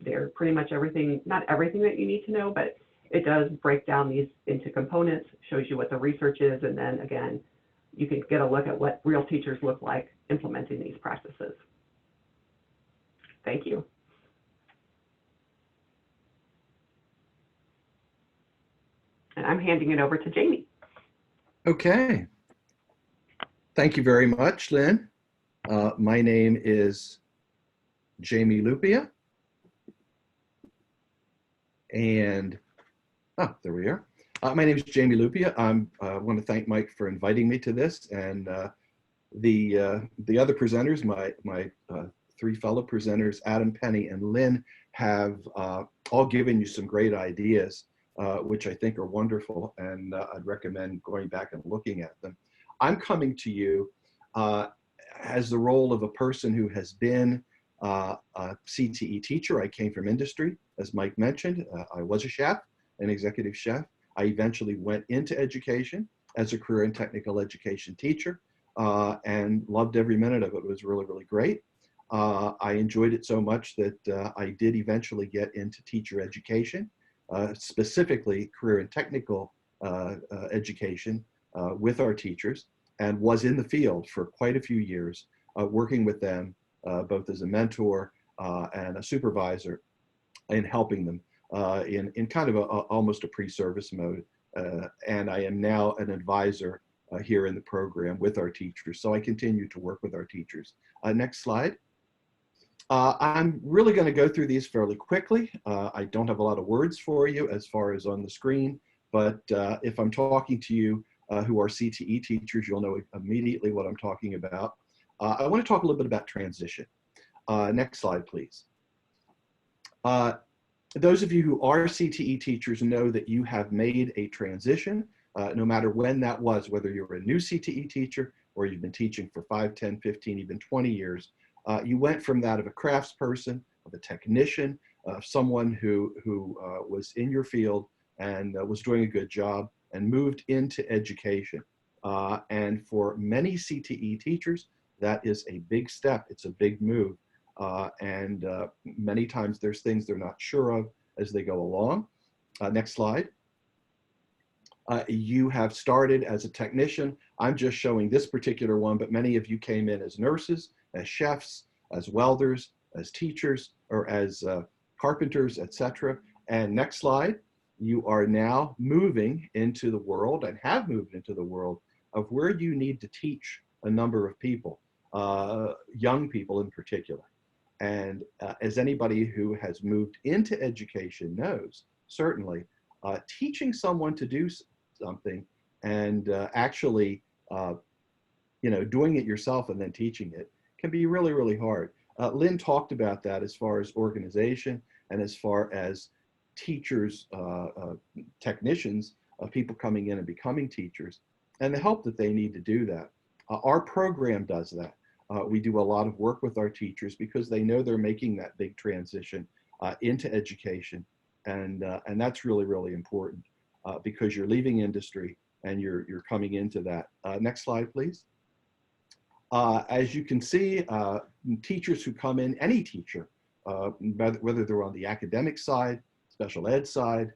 They're pretty much everything, not everything that you need to know, but it does break down these into components, shows you what the research is, and then again, you can get a look at what real teachers look like implementing these practices. Thank you. And I'm handing it over to Jamie. Okay. Thank you very much, Lynn. My name is Jamie Lupia. And, there we are. My name is Jamie Lupia. I want to thank Mike for inviting me to this. And the other presenters, my three fellow presenters, Adam, Penny, and Lynn, have all given you some great ideas, which I think are wonderful. And I'd recommend going back and looking at them. I'm coming to you as the role of a person who has been a CTE teacher. I came from industry, as Mike mentioned. I was a chef, an executive chef. I eventually went into education as a career and technical education teacher and loved every minute of it. It was really, really great. I enjoyed it so much that I did eventually get into teacher education, specifically career and technical education with our teachers, and was in the field for quite a few years, working with them both as a mentor and a supervisor in helping them in kind of almost a pre-service mode. And I am now an advisor here in the program with our teachers. So I continue to work with our teachers. Next slide. I'm really going to go through these fairly quickly. I don't have a lot of words for you as far as on the screen, but if I'm talking to you who are CTE teachers, you'll know immediately what I'm talking about. I want to talk a little bit about transition. Next slide, please. Those of you who are CTE teachers know that you have made a transition, no matter when that was, whether you're a new CTE teacher or you've been teaching for 5, 10, 15, even 20 years. You went from that of a craftsperson, of a technician, of someone who was in your field and was doing a good job, and moved into education. And for many CTE teachers, that is a big step. It's a big move. And many times there's things they're not sure of as they go along. Next slide. You have started as a technician. I'm just showing this particular one, but many of you came in as nurses, as chefs, as welders, as teachers, or as carpenters, etc. And next slide. You are now moving into the world, and have moved into the world, of where you need to teach a number of people, young people in particular. And as anybody who has moved into education knows, certainly, teaching someone to do something and actually, doing it yourself and then teaching it can be really, really hard. Lynn talked about that as far as organization and as far as teachers, technicians, people coming in and becoming teachers, and the help that they need to do that. Our program does that. We do a lot of work with our teachers because they know they're making that big transition into education, and that's really, really important because you're leaving industry and you're coming into that. Next slide, please. As you can see, teachers who come in, any teacher, whether they're on the academic side, special ed side,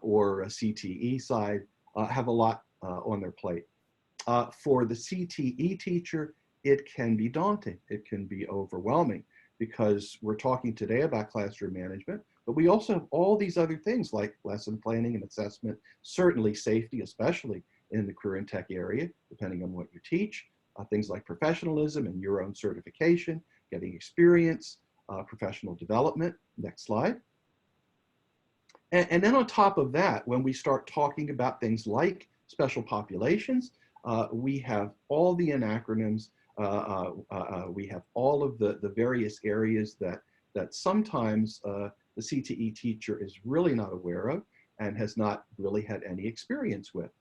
or a CTE side, have a lot on their plate. For the CTE teacher, it can be daunting. It can be overwhelming because we're talking today about classroom management, but we also have all these other things like lesson planning and assessment, certainly safety, especially in the career and tech area, depending on what you teach, things like professionalism and your own certification, getting experience, professional development. Next slide. And then on top of that, when we start talking about things like special populations, we have all the acronyms, we have all of the various areas that sometimes the CTE teacher is really not aware of and has not really had any experience with.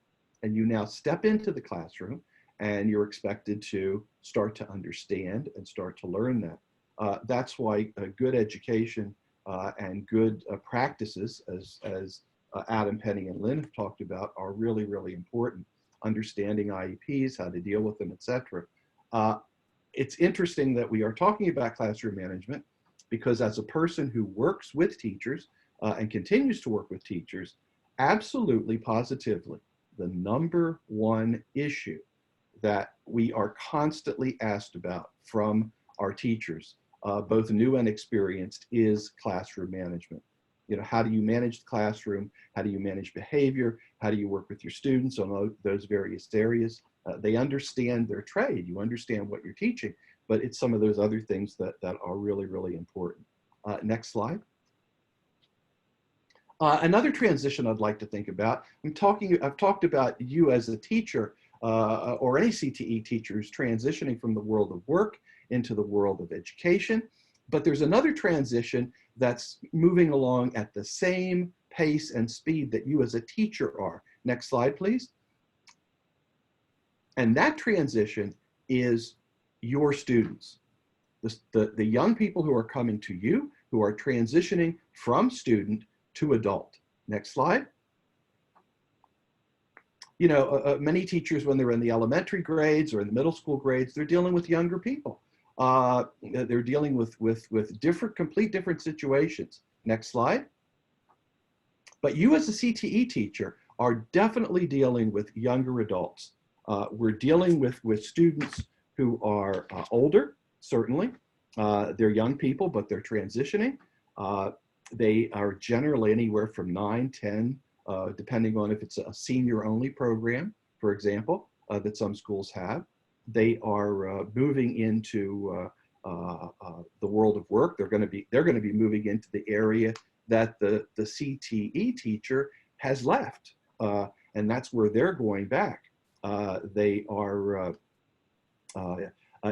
And you now step into the classroom and you're expected to start to understand and start to learn that. That's why good education and good practices, as Adam, Penny, and Lynn have talked about, are really, really important. Understanding IEPs, how to deal with them, etc. It's interesting that we are talking about classroom management because as a person who works with teachers and continues to work with teachers, absolutely, positively, the number one issue that we are constantly asked about from our teachers, both new and experienced, is classroom management. You know, how do you manage the classroom? How do you manage behavior? How do you work with your students on those various areas? They understand their trade. You understand what you're teaching, but it's some of those other things that are really, really important. Next slide. Another transition I'd like to think about, I've talked about you as a teacher or any CTE teachers transitioning from the world of work into the world of education, but there's another transition that's moving along at the same pace and speed that you as a teacher are. Next slide, please. And that transition is your students, the young people who are coming to you, who are transitioning from student to adult. Next slide. You know, many teachers, when they're in the elementary grades or in the middle school grades, they're dealing with younger people. They're dealing with complete different situations. Next slide. But you as a CTE teacher are definitely dealing with younger adults. We're dealing with students who are older, certainly. They're young people, but they're transitioning. They are generally anywhere from 9, 10, depending on if it's a senior-only program, for example, that some schools have. They are moving into the world of work. They're going to be moving into the area that the CTE teacher has left, and that's where they're going back. They are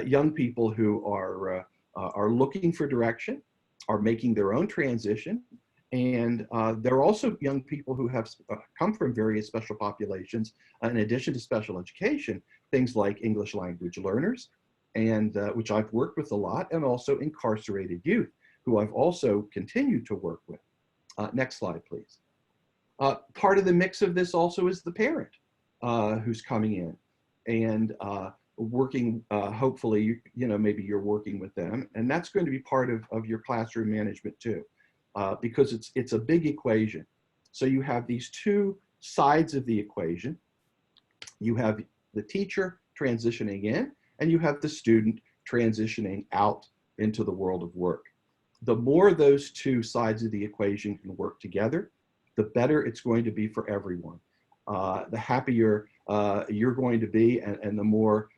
young people who are looking for direction, are making their own transition, and they're also young people who have come from various special populations, in addition to special education, things like English language learners, and which I've worked with a lot, and also incarcerated youth, who I've also continued to work with. Next slide, please. Part of the mix of this also is the parent who's coming in and working, hopefully, you know, maybe you're working with them, and that's going to be part of your classroom management too, because it's a big equation. So you have these two sides of the equation. You have the teacher transitioning in, and you have the student transitioning out into the world of work. The more those two sides of the equation can work together, the better it's going to be for everyone. The happier you're going to be, and the more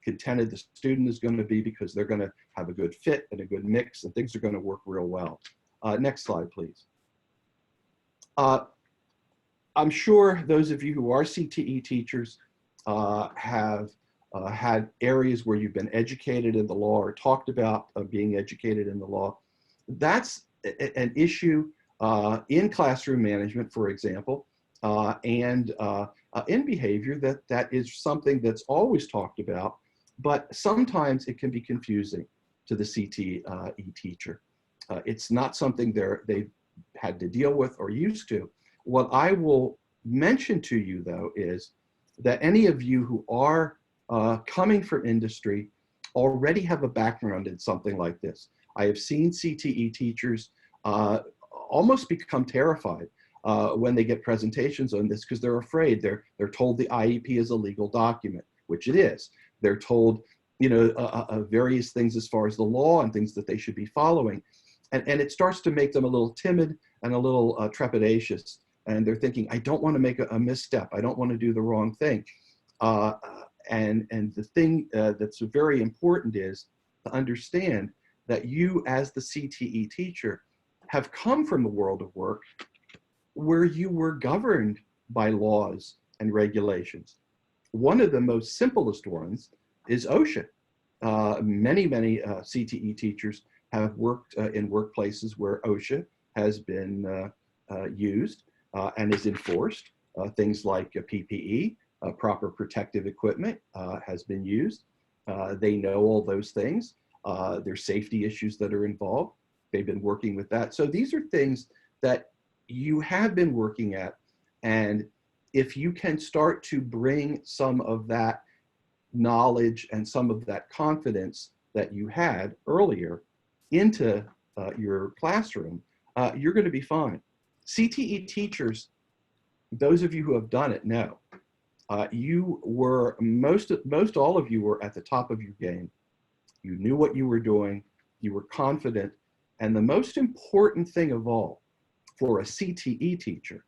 contented the student is going to be, because they're going to have a good fit and a good mix, and things are going to work real well. Next slide, please. I'm sure those of you who are CTE teachers have had areas where you've been educated in the law or talked about being educated in the law. That's an issue in classroom management, for example, and in behavior, that is something that's always talked about, but sometimes it can be confusing to the CTE teacher. It's not something they've had to deal with or used to. What I will mention to you, though, is that any of you who are coming from industry already have a background in something like this. I have seen CTE teachers almost become terrified when they get presentations on this, because they're afraid. They're told the IEP is a legal document, which it is. They're told, you know, various things as far as the law and things that they should be following. And it starts to make them a little timid and a little trepidatious. And they're thinking, I don't want to make a misstep. I don't want to do the wrong thing. And the thing that's very important is to understand that you, as the CTE teacher, have come from the world of work where you were governed by laws and regulations. One of the most simplest ones is OSHA. Many CTE teachers have worked in workplaces where OSHA has been used and is enforced. Things like PPE, proper protective equipment has been used. They know all those things. There's safety issues that are involved. They've been working with that. So these are things that you have been working at. And if you can start to bring some of that knowledge and some of that confidence that you had earlier into your classroom, you're going to be fine. CTE teachers, those of you who have done it know, you were, most all of you were at the top of your game. You knew what you were doing, you were confident, and the most important thing of all for a CTE teacher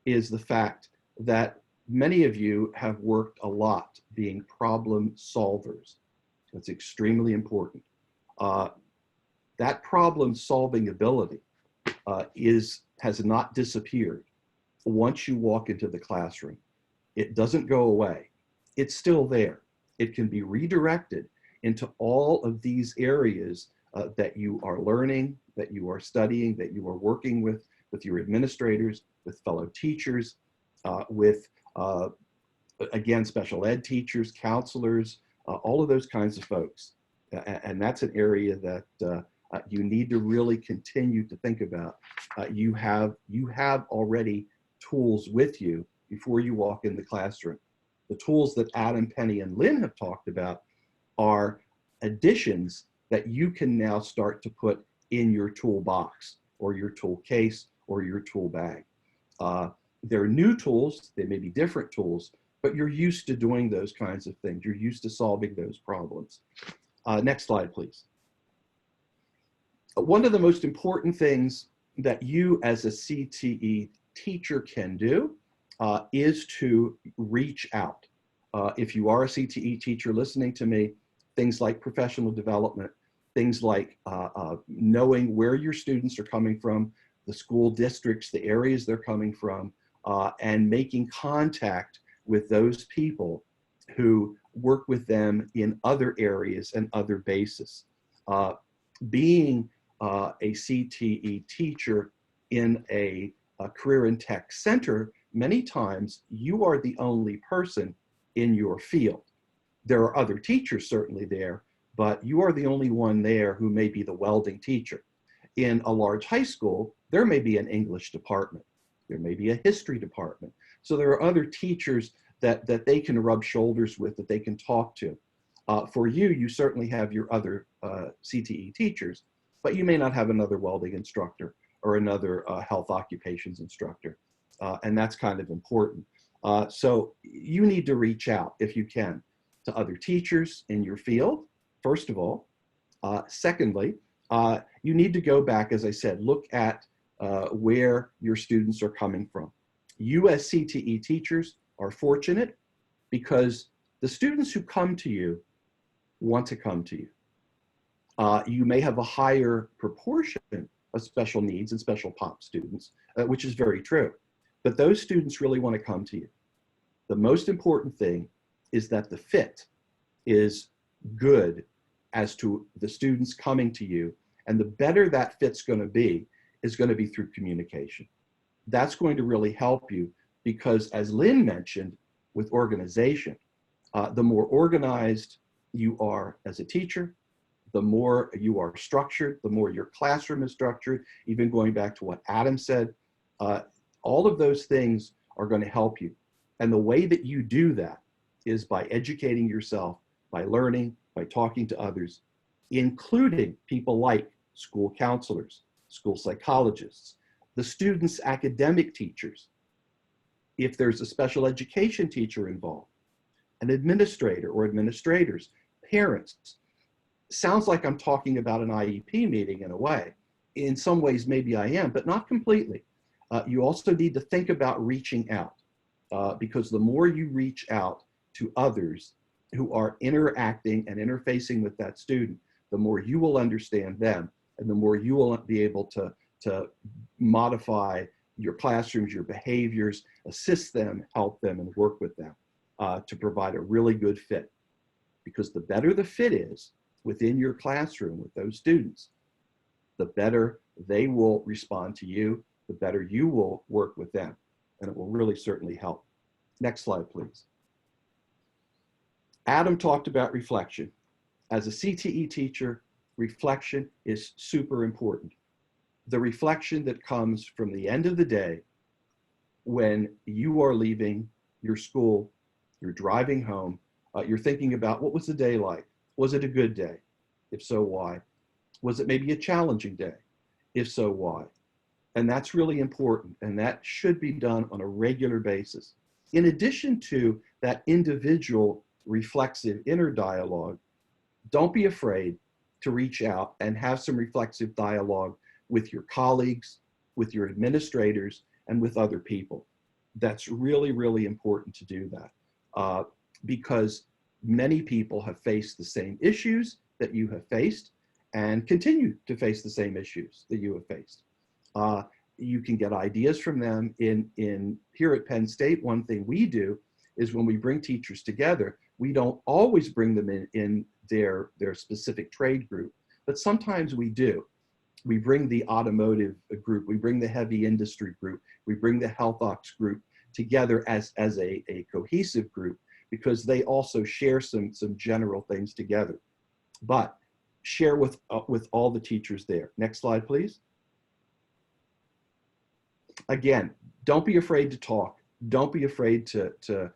is the fact that many of you have worked a lot being problem solvers. That's extremely important. That problem solving ability has not disappeared once you walk into the classroom. It doesn't go away. It's still there. It can be redirected into all of these areas that you are learning, that you are studying, that you are working with your administrators, with fellow teachers, with, again, special ed teachers, counselors, all of those kinds of folks. And that's an area that you need to really continue to think about. You have already tools with you before you walk in the classroom. The tools that Adam, Penny, and Lynn have talked about are additions that you can now start to put in your toolbox or your tool case or your tool bag. They're new tools, they may be different tools, but you're used to doing those kinds of things. You're used to solving those problems. Next slide, please. One of the most important things that you as a CTE teacher can do is to reach out. If you are a CTE teacher listening to me, things like professional development, things like knowing where your students are coming from, the school districts, the areas they're coming from, and making contact with those people who work with them in other areas and other bases. Being a CTE teacher in a career and tech center, many times you are the only person in your field. There are other teachers certainly there, but you are the only one there who may be the welding teacher. In a large high school, there may be an English department. There may be a history department. So there are other teachers that they can rub shoulders with, that they can talk to. For you, you certainly have your other CTE teachers, but you may not have another welding instructor or another health occupations instructor. And that's kind of important. So you need to reach out, if you can, to other teachers in your field, first of all. Secondly, you need to go back, as I said, look at where your students are coming from. You as CTE teachers are fortunate because the students who come to you want to come to you. You may have a higher proportion of special needs and special pop students, which is very true, but those students really want to come to you. The most important thing is that the fit is good as to the students coming to you, and the better that fit's going to be is going to be through communication. That's going to really help you because, as Lynn mentioned, with organization, the more organized you are as a teacher, the more you are structured, the more your classroom is structured, even going back to what Adam said, all of those things are going to help you. And the way that you do that is by educating yourself, by learning, by talking to others, including people like school counselors, school psychologists, the students' academic teachers. If there's a special education teacher involved, an administrator or administrators, parents. Sounds like I'm talking about an IEP meeting in a way. In some ways, maybe I am, but not completely. You also need to think about reaching out because the more you reach out to others who are interacting and interfacing with that student, the more you will understand them and the more you will be able to modify your classrooms, your behaviors, assist them, help them, and work with them to provide a really good fit. Because the better the fit is within your classroom with those students, the better they will respond to you, the better you will work with them, and it will really certainly help. Next slide, please. Adam talked about reflection. As a CTE teacher, reflection is super important. The reflection that comes from the end of the day when you are leaving your school, you're driving home, you're thinking about what was the day like? Was it a good day? If so, why? Was it maybe a challenging day? If so, why? And that's really important, and that should be done on a regular basis. In addition to that individual reflexive inner dialogue, don't be afraid to reach out and have some reflexive dialogue with your colleagues, with your administrators, and with other people. That's really, really important to do that because many people have faced the same issues that you have faced and continue to face the same issues that you have faced. You can get ideas from them. Here at Penn State, one thing we do is when we bring teachers together, we don't always bring them in their specific trade group, but sometimes we do. We bring the automotive group, we bring the heavy industry group, we bring the health ops group together as a cohesive group because they also share some general things together. But share with all the teachers there. Next slide, please. Again, don't be afraid to talk. Don't be afraid to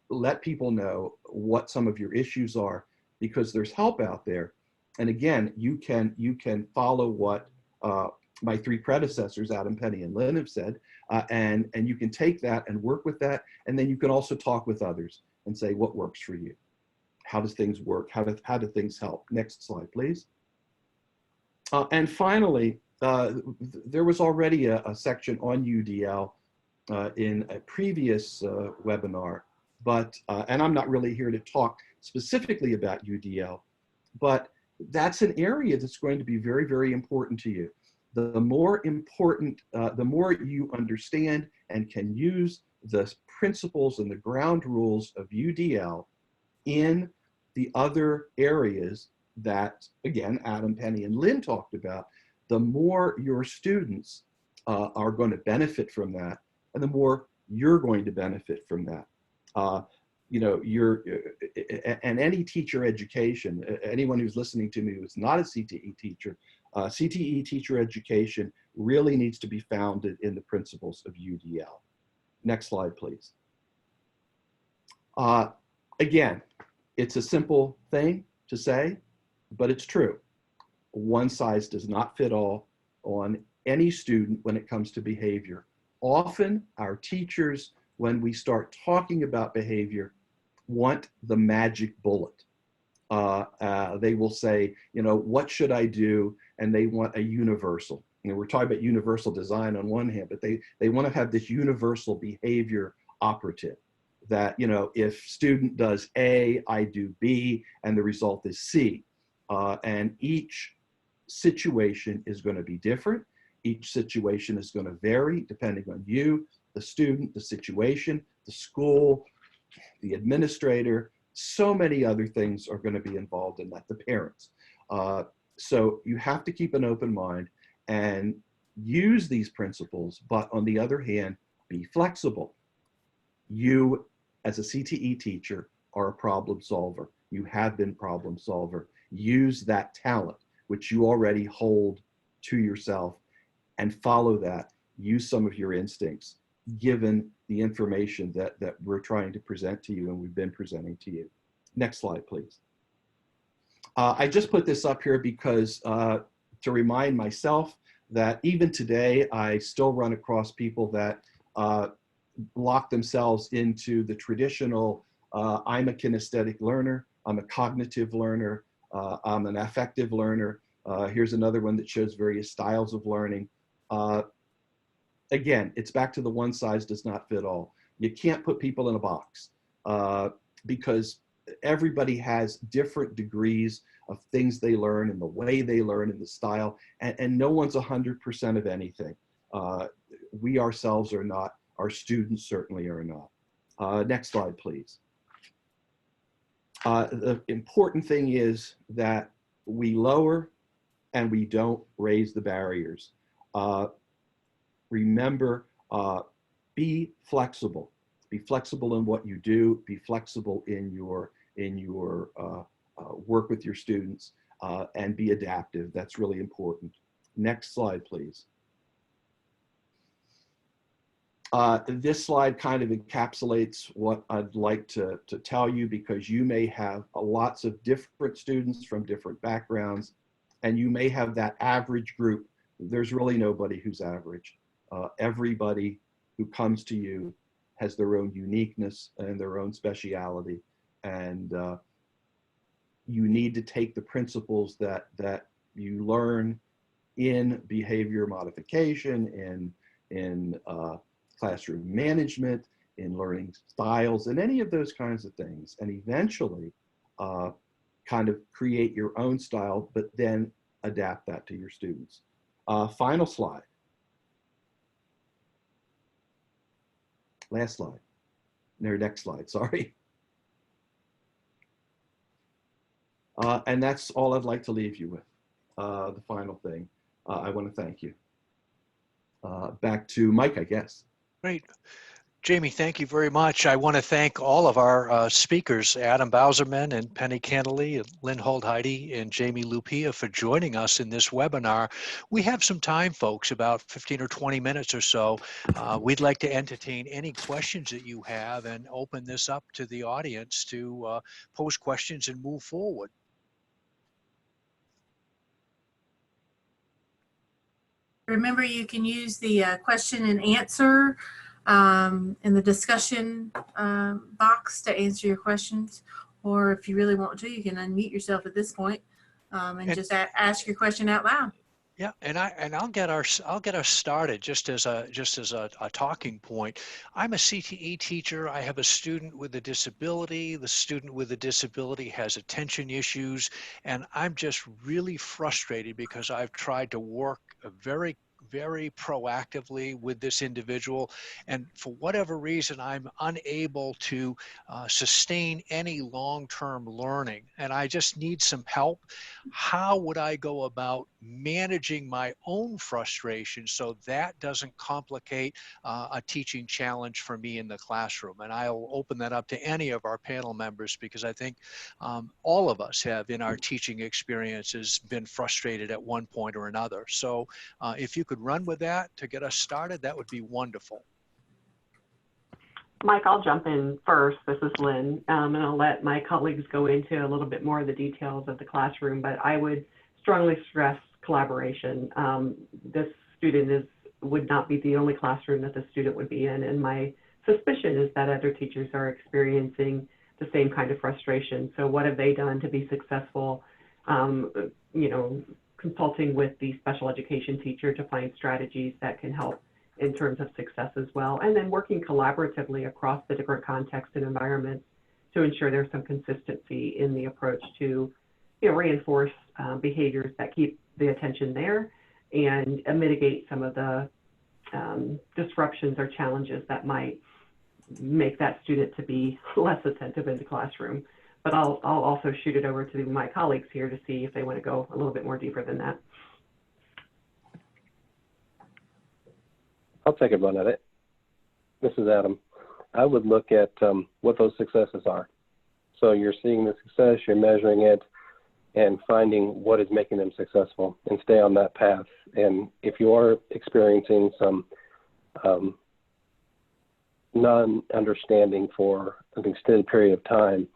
let people know what some of your issues are because there's help out there. And again, you can follow what my three predecessors, Adam, Penny, and Lynn, have said, and you can take that and work with that. And then you can also talk with others and say, what works for you? How does things work? How do things help? Next slide, please. And finally, there was already a section on UDL in a previous webinar, but, and I'm not really here to talk specifically about UDL, but that's an area that's going to be very, very important to you. The more important, the more you understand and can use the principles and the ground rules of UDL in the other areas that, again, Adam, Penny, and Lynn talked about, the more your students are going to benefit from that, and the more you're going to benefit from that. You know, and any teacher education, anyone who's listening to me who's not a CTE teacher, CTE teacher education really needs to be founded in the principles of UDL. Next slide, please. Again, it's a simple thing to say, but it's true. One size does not fit all on any student when it comes to behavior. Often our teachers, when we start talking about behavior, want the magic bullet. They will say, you know, what should I do? And they want a universal. You know, we're talking about universal design on one hand, but they want to have this universal behavior operative that, you know, if student does A, I do B, and the result is C. And each situation is going to be different. Each situation is going to vary depending on you, the student, the situation, the school, the administrator. So many other things are going to be involved in that, the parents. So you have to keep an open mind and use these principles, but on the other hand, be flexible. You, as a CTE teacher, are a problem solver. You have been problem solver. Use that talent, which you already hold to yourself, and follow that. Use some of your instincts, given the information that we're trying to present to you and we've been presenting to you. Next slide, please. I just put this up here because to remind myself that even today, I still run across people that lock themselves into the traditional, I'm a kinesthetic learner, I'm a cognitive learner, I'm an affective learner. Here's another one that shows various styles of learning. Again, it's back to the one size does not fit all. You can't put people in a box because everybody has different degrees of things they learn and the way they learn and the style, and no one's 100% of anything. We ourselves are not, our students certainly are not. Next slide, please. The important thing is that we lower and we don't raise the barriers. Remember, be flexible. Be flexible in what you do. Be flexible in your work with your students, and be adaptive. That's really important. Next slide, please. This slide kind of encapsulates what I'd like to tell you, because you may have lots of different students from different backgrounds, and you may have that average group. There's really nobody who's average. Everybody who comes to you has their own uniqueness and their own speciality, and you need to take the principles that you learn in behavior modification, in classroom management, in learning styles, and any of those kinds of things, and eventually kind of create your own style, but then adapt that to your students. Final slide. Last slide. No, next slide, sorry. And that's all I'd like to leave you with. The final thing, I want to thank you. Back to Mike, I guess. Great. Jamie, thank you very much. I want to thank all of our speakers, Adam Bauserman and Penny Cannelly, and Lynn Holt-Heide and Jamie Lupia, for joining us in this webinar. We have some time, folks, about 15 or 20 minutes or so. We'd like to entertain any questions that you have and open this up to the audience to pose questions and move forward. Remember, you can use the question and answer in the discussion box to answer your questions. Or if you really want to, you can unmute yourself at this point and just ask your question out loud. Yeah, and I'll get us started just as a talking point. I'm a CTE teacher. I have a student with a disability. The student with a disability has attention issues, and I'm just really frustrated because I've tried to work very proactively with this individual, and for whatever reason I'm unable to sustain any long-term learning, and I just need some help. How would I go about managing my own frustration so that doesn't complicate a teaching challenge for me in the classroom? And I'll open that up to any of our panel members, because I think all of us have in our teaching experiences been frustrated at one point or another. So if you could run with that to get us started, that would be wonderful. Mike, I'll jump in first. This is Lynn, and I'll let my colleagues go into a little bit more of the details of the classroom, but I would strongly stress collaboration. This student would not be the only classroom that the student would be in, and my suspicion is that other teachers are experiencing the same kind of frustration. So what have they done to be successful? You know, consulting with the special education teacher to find strategies that can help in terms of success as well, and then working collaboratively across the different contexts and environments to ensure there's some consistency in the approach to, you know, reinforce behaviors that keep the attention there and mitigate some of the disruptions or challenges that might make that student to be less attentive in the classroom. But I'll also shoot it over to my colleagues here to see if they want to go a little bit more deeper than that. I'll take a run at it. This is Adam. I would look at what those successes are. So you're seeing the success, you're measuring it, and finding what is making them successful, and stay on that path. And if you are experiencing some non-understanding for an extended period of time,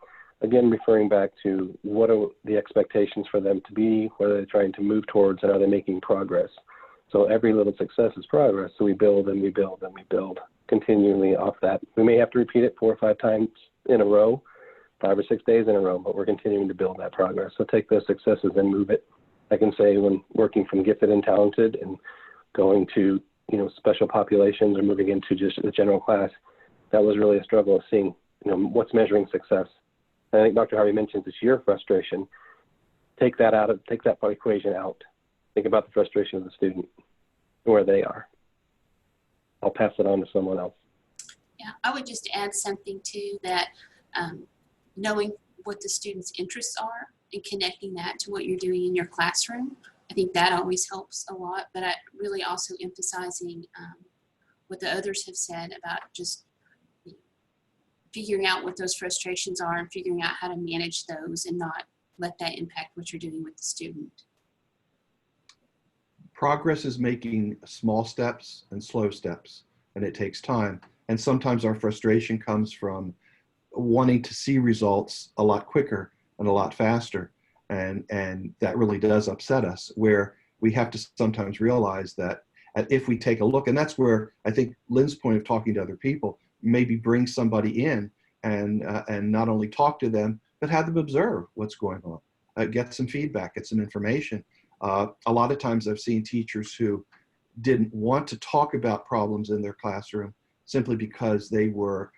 again, referring back to what are the expectations for them to be, what are they trying to move towards, and are they making progress? So every little success is progress. So we build and we build and we build continually off that. We may have to repeat it 4 or 5 times in a row, 5 or 6 days in a row, but we're continuing to build that progress. So take those successes and move it. I can say when working from gifted and talented and going to, you know, special populations or moving into just the general class, that was really a struggle of seeing, you know, what's measuring success. I think Dr. Harvey mentions this your frustration. Take that equation out. Think about the frustration of the student and where they are. I'll pass it on to someone else. Yeah, I would just add something too, that knowing what the student's interests are and connecting that to what you're doing in your classroom, I think that always helps a lot. But I really also emphasizing what the others have said about just figuring out what those frustrations are and figuring out how to manage those and not let that impact what you're doing with the student. Progress is making small steps and slow steps, and it takes time. And sometimes our frustration comes from wanting to see results a lot quicker and a lot faster. And that really does upset us, where we have to sometimes realize that if we take a look, and that's where I think Lynn's point of talking to other people, maybe bring somebody in and not only talk to them, but have them observe what's going on, get some feedback, get some information. A lot of times I've seen teachers who didn't want to talk about problems in their classroom simply because they were,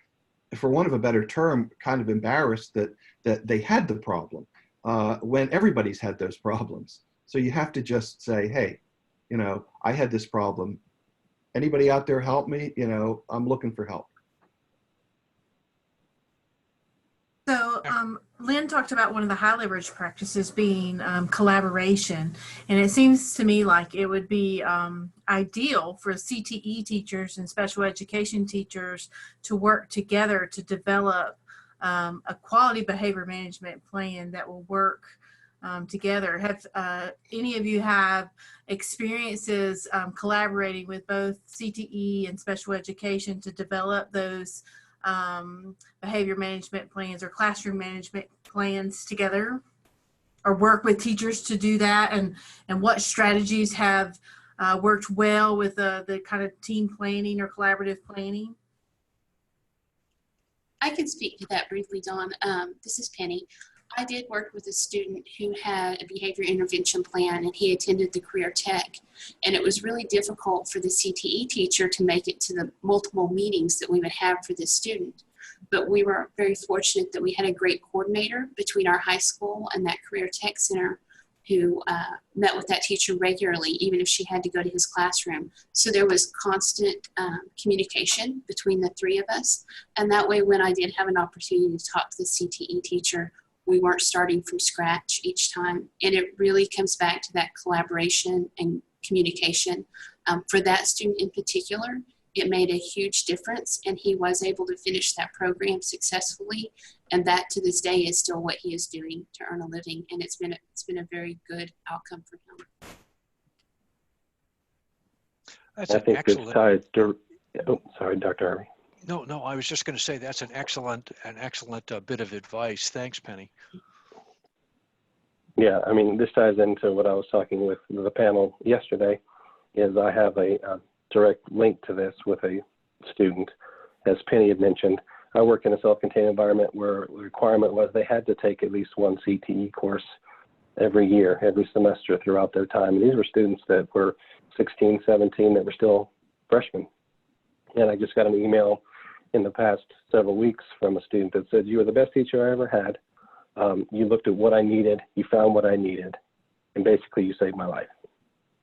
for want of a better term, kind of embarrassed that they had the problem when everybody's had those problems. So you have to just say, hey, you know, I had this problem. Anybody out there help me? You know, I'm looking for help. So Lynn talked about one of the high leverage practices being collaboration. And it seems to me like it would be ideal for CTE teachers and special education teachers to work together to develop a quality behavior management plan that will work together. Have any of you have experiences collaborating with both CTE and special education to develop those behavior management plans or classroom management plans together, or work with teachers to do that, and what strategies have worked well with the kind of team planning or collaborative planning? I can speak to that briefly, Dawn. This is Penny. I did work with a student who had a behavior intervention plan, and he attended the career tech. And it was really difficult for the CTE teacher to make it to the multiple meetings that we would have for this student. But we were very fortunate that we had a great coordinator between our high school and that career tech center who met with that teacher regularly, even if she had to go to his classroom. So there was constant communication between the three of us. And that way, when I did have an opportunity to talk to the CTE teacher, we weren't starting from scratch each time. And it really comes back to that collaboration and communication. For that student in particular, it made a huge difference, and he was able to finish that program successfully. And that to this day is still what he is doing to earn a living. And it's been a very good outcome for him. That's I an think excellent. this ties oh, sorry, Dr. Harvey. No, I was just going to say that's an excellent bit of advice. Thanks, Penny. Yeah, I mean, this ties into what I was talking with the panel yesterday, is I have a direct link to this with a student. As Penny had mentioned, I work in a self-contained environment where the requirement was they had to take at least one CTE course every year, every semester throughout their time. And these were students that were 16, 17, that were still freshmen. And I just got an email in the past several weeks from a student that said, "You were the best teacher I ever had. You looked at what I needed, you found what I needed, and basically you saved my life."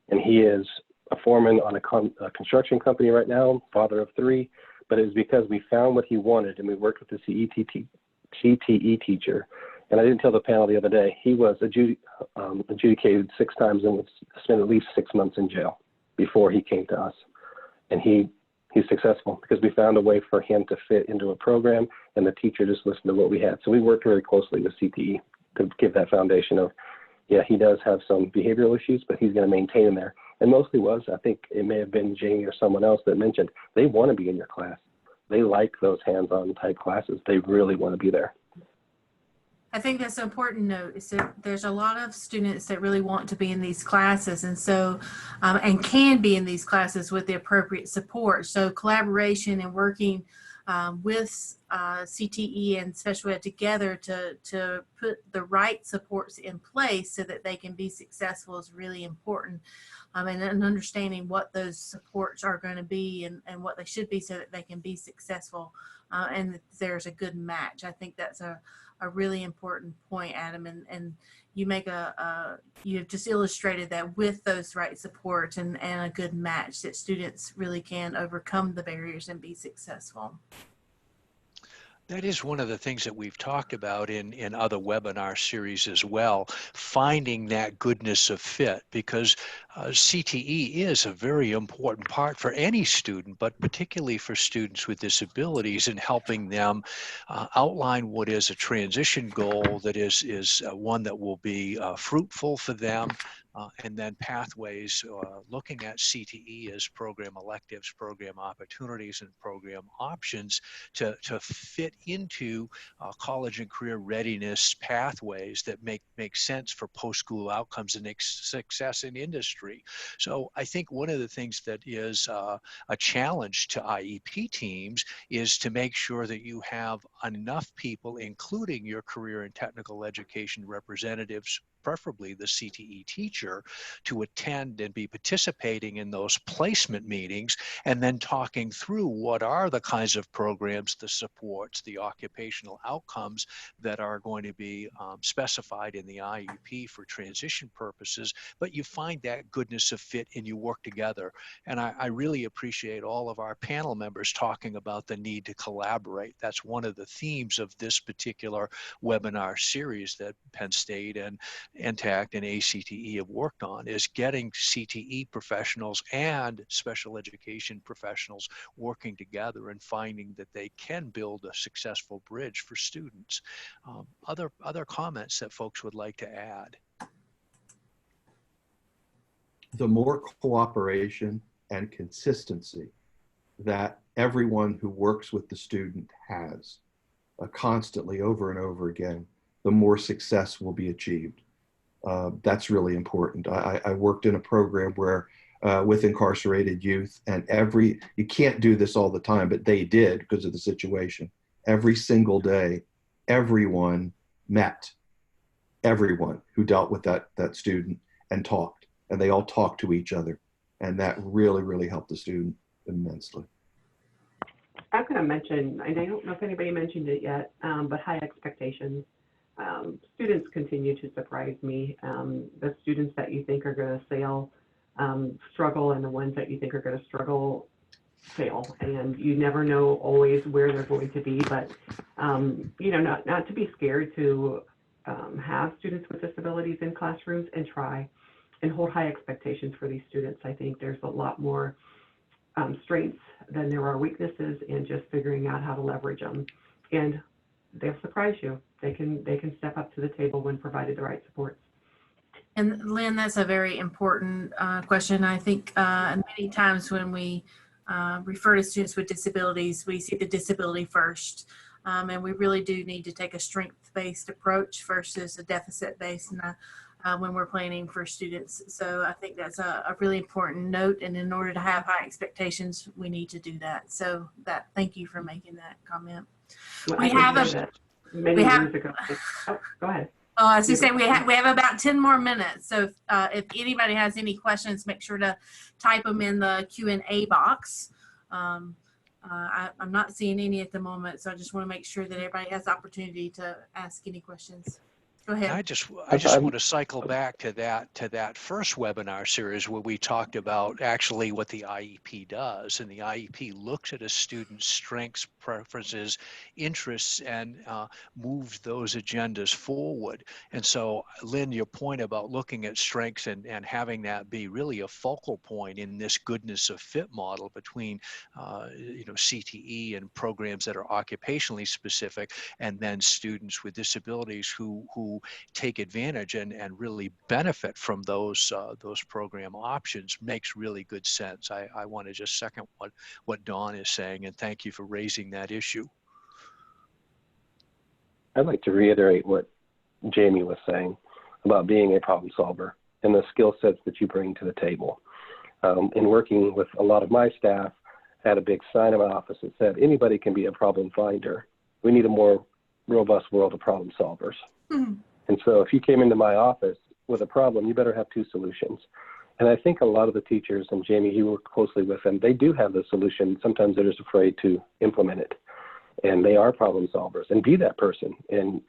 And he is a foreman on a construction company right now, father of 3, but it was because we found what he wanted and we worked with the CTE teacher. And I didn't tell the panel the other day, he was adjudicated 6 times and spent at least 6 months in jail before he came to us. And he's successful because we found a way for him to fit into a program, and the teacher just listened to what we had. So we worked very closely with CTE to give that foundation of, yeah, he does have some behavioral issues, but he's going to maintain them there. And mostly was, I think it may have been Jamie or someone else that mentioned, they want to be in your class. They like those hands-on type classes. They really want to be there. I think that's an important note, is that there's a lot of students that really want to be in these classes, and so and can be in these classes with the appropriate support. So collaboration and working with CTE and special ed together to put the right supports in place so that they can be successful is really important. And understanding what those supports are going to be and what they should be so that they can be successful, and that there's a good match. I think that's a really important point, Adam, and you make you've just illustrated that with those right supports and a good match, that students really can overcome the barriers and be successful. That is one of the things that we've talked about in other webinar series as well, finding that goodness of fit, because CTE is a very important part for any student, but particularly for students with disabilities, in helping them outline what is a transition goal that is one that will be fruitful for them. And then pathways, looking at CTE as program electives, program opportunities, and program options to fit into college and career readiness pathways that make sense for post-school outcomes and success in industry. So I think one of the things that is a challenge to IEP teams is to make sure that you have enough people, including your career and technical education representatives, preferably the CTE teacher, to attend and be participating in those placement meetings, and then talking through what are the kinds of programs, the supports, the occupational outcomes that are going to be specified in the IEP for transition purposes. But you find that goodness of fit and you work together. And I really appreciate all of our panel members talking about the need to collaborate. That's one of the themes of this particular webinar series that Penn State and NTACT and ACTE have worked on, is getting CTE professionals and special education professionals working together and finding that they can build a successful bridge for students. Other comments that folks would like to add? The more cooperation and consistency that everyone who works with the student has constantly over and over again, the more success will be achieved. That's really important. I worked in a program where with incarcerated youth, and you can't do this all the time, but they did because of the situation. Every single day, everyone met everyone who dealt with that student and talked, and they all talked to each other. And that really, really helped the student immensely. I'm going to mention, and I don't know if anybody mentioned it yet, but high expectations. Students continue to surprise me. The students that you think are going to sail struggle, and the ones that you think are going to struggle fail. And you never know always where they're going to be, but you know, not to be scared to have students with disabilities in classrooms and try and hold high expectations for these students. I think there's a lot more strengths than there are weaknesses, and just figuring out how to leverage them. And they'll surprise you. They can step up to the table when provided the right supports. And Lynn, that's a very important question. I think many times when we refer to students with disabilities, we see the disability first. And we really do need to take a strength-based approach versus a deficit-based when we're planning for students. So I think that's a really important note. And in order to have high expectations, we need to do that. So thank you for making that comment. Well, We have years ago. Oh, go ahead. As you say, we have about 10 more minutes. So if anybody has any questions, make sure to type them in the Q&A box. I'm not seeing any at the moment, so I just want to make sure that everybody has the opportunity to ask any questions. Go ahead. I just want to cycle back to that first webinar series where we talked about actually what the IEP does, and the IEP looks at a student's strengths, preferences, interests, and moves those agendas forward. And so, Lynn, your point about looking at strengths and having that be really a focal point in this goodness of fit model between CTE and programs that are occupationally specific, and then students with disabilities who take advantage and really benefit from those program options makes really good sense. I want to just second what Dawn is saying, and thank you for raising that issue. I'd like to reiterate what Jamie was saying about being a problem solver and the skill sets that you bring to the table. In working with a lot of my staff, I had a big sign in my office that said, anybody can be a problem finder. We need a more robust world of problem solvers. Mm-hmm. And so if you came into my office with a problem, you better have two solutions. And I think a lot of the teachers, and Jamie, you work closely with them, they do have the solution. Sometimes they're just afraid to implement it. And they are problem solvers, and be that person. And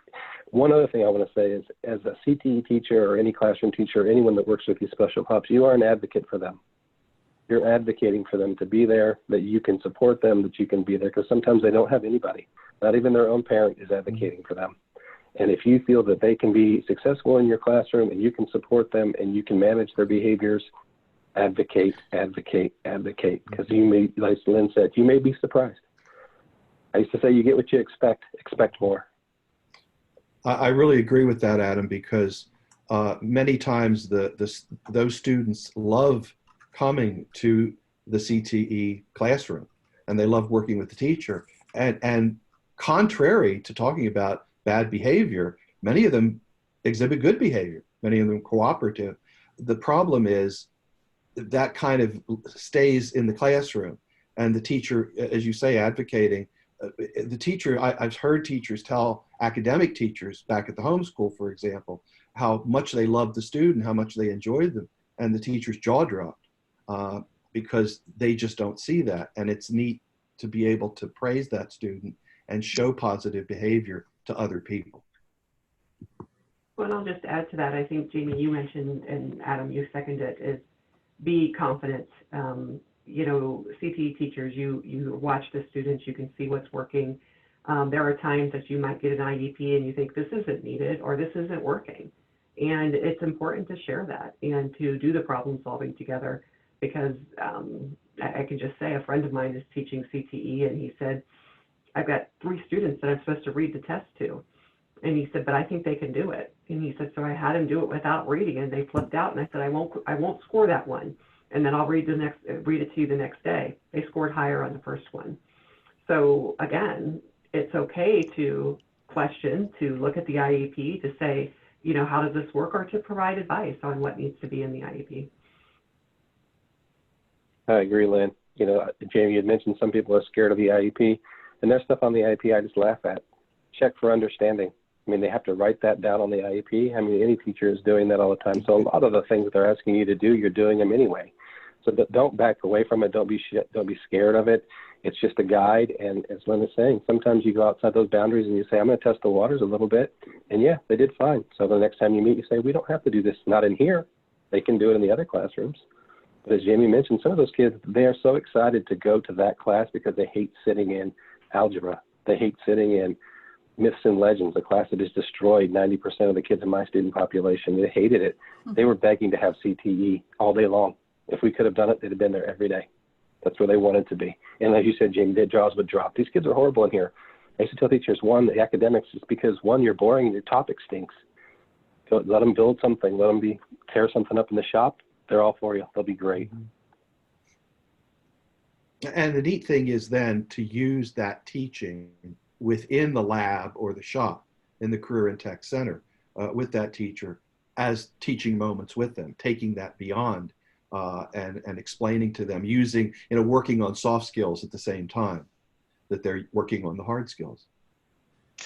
one other thing I want to say is, as a CTE teacher or any classroom teacher, anyone that works with these special pups, you are an advocate for them. You're advocating for them to be there, that you can support them, that you can be there, because sometimes they don't have anybody. Not even their own parent is advocating for them. And if you feel that they can be successful in your classroom and you can support them and you can manage their behaviors, advocate, advocate, advocate. Because you may, like Lynn said, you may be surprised. I used to say, you get what you expect more. I really agree with that, Adam, because many times those students love coming to the CTE classroom, and they love working with the teacher. And contrary to talking about bad behavior, many of them exhibit good behavior, many of them cooperative. The problem is that kind of stays in the classroom, and the teacher, as you say, advocating. The teacher, I've heard teachers tell academic teachers back at the homeschool, for example, how much they loved the student, how much they enjoyed them, and the teacher's jaw dropped because they just don't see that. And it's neat to be able to praise that student and show positive behavior to other people. Well, and I'll just add to that. I think, Jamie, you mentioned, and Adam, you seconded it, is be confident. You know, CTE teachers, you watch the students, you can see what's working. There are times that you might get an IEP and you think this isn't needed or this isn't working. And it's important to share that and to do the problem solving together, because I can just say a friend of mine is teaching CTE, and he said, I've got 3 students that I'm supposed to read the test to. And he said, but I think they can do it. And he said, so I had him do it without reading, and they flipped out. And I said, I won't score that one. And then I'll read it to you the next day. They scored higher on the first one. So again, it's okay to question, to look at the IEP, to say, you know, how does this work, or to provide advice on what needs to be in the IEP. I agree, Lynn. You know, Jamie had mentioned some people are scared of the IEP, and there's stuff on the IEP I just laugh at. Check for understanding. I mean, they have to write that down on the IEP. I mean, any teacher is doing that all the time. So a lot of the things that they're asking you to do, you're doing them anyway. So don't back away from it. Don't be scared of it. It's just a guide. And as Lynn is saying, sometimes you go outside those boundaries and you say, I'm going to test the waters a little bit. And yeah, they did fine. So the next time you meet, you say, we don't have to do this. Not in here. They can do it in the other classrooms. But as Jamie mentioned, some of those kids, they are so excited to go to that class because they hate sitting in algebra. They hate sitting in myths and legends, a class that has destroyed 90% of the kids in my student population. They hated it. They were begging to have CTE all day long. If we could have done it, they'd have been there every day. That's where they wanted to be. And as you said, Jamie, their jaws would drop. These kids are horrible in here. I used to tell teachers, one, the academics is because, one, you're boring and your topic stinks. So let them build something. Let them tear something up in the shop. They're all for you. They'll be great. And the neat thing is then to use that teaching within the lab or the shop in the Career and Tech Center with that teacher as teaching moments with them, taking that beyond and explaining to them, using, you know, working on soft skills at the same time that they're working on the hard skills.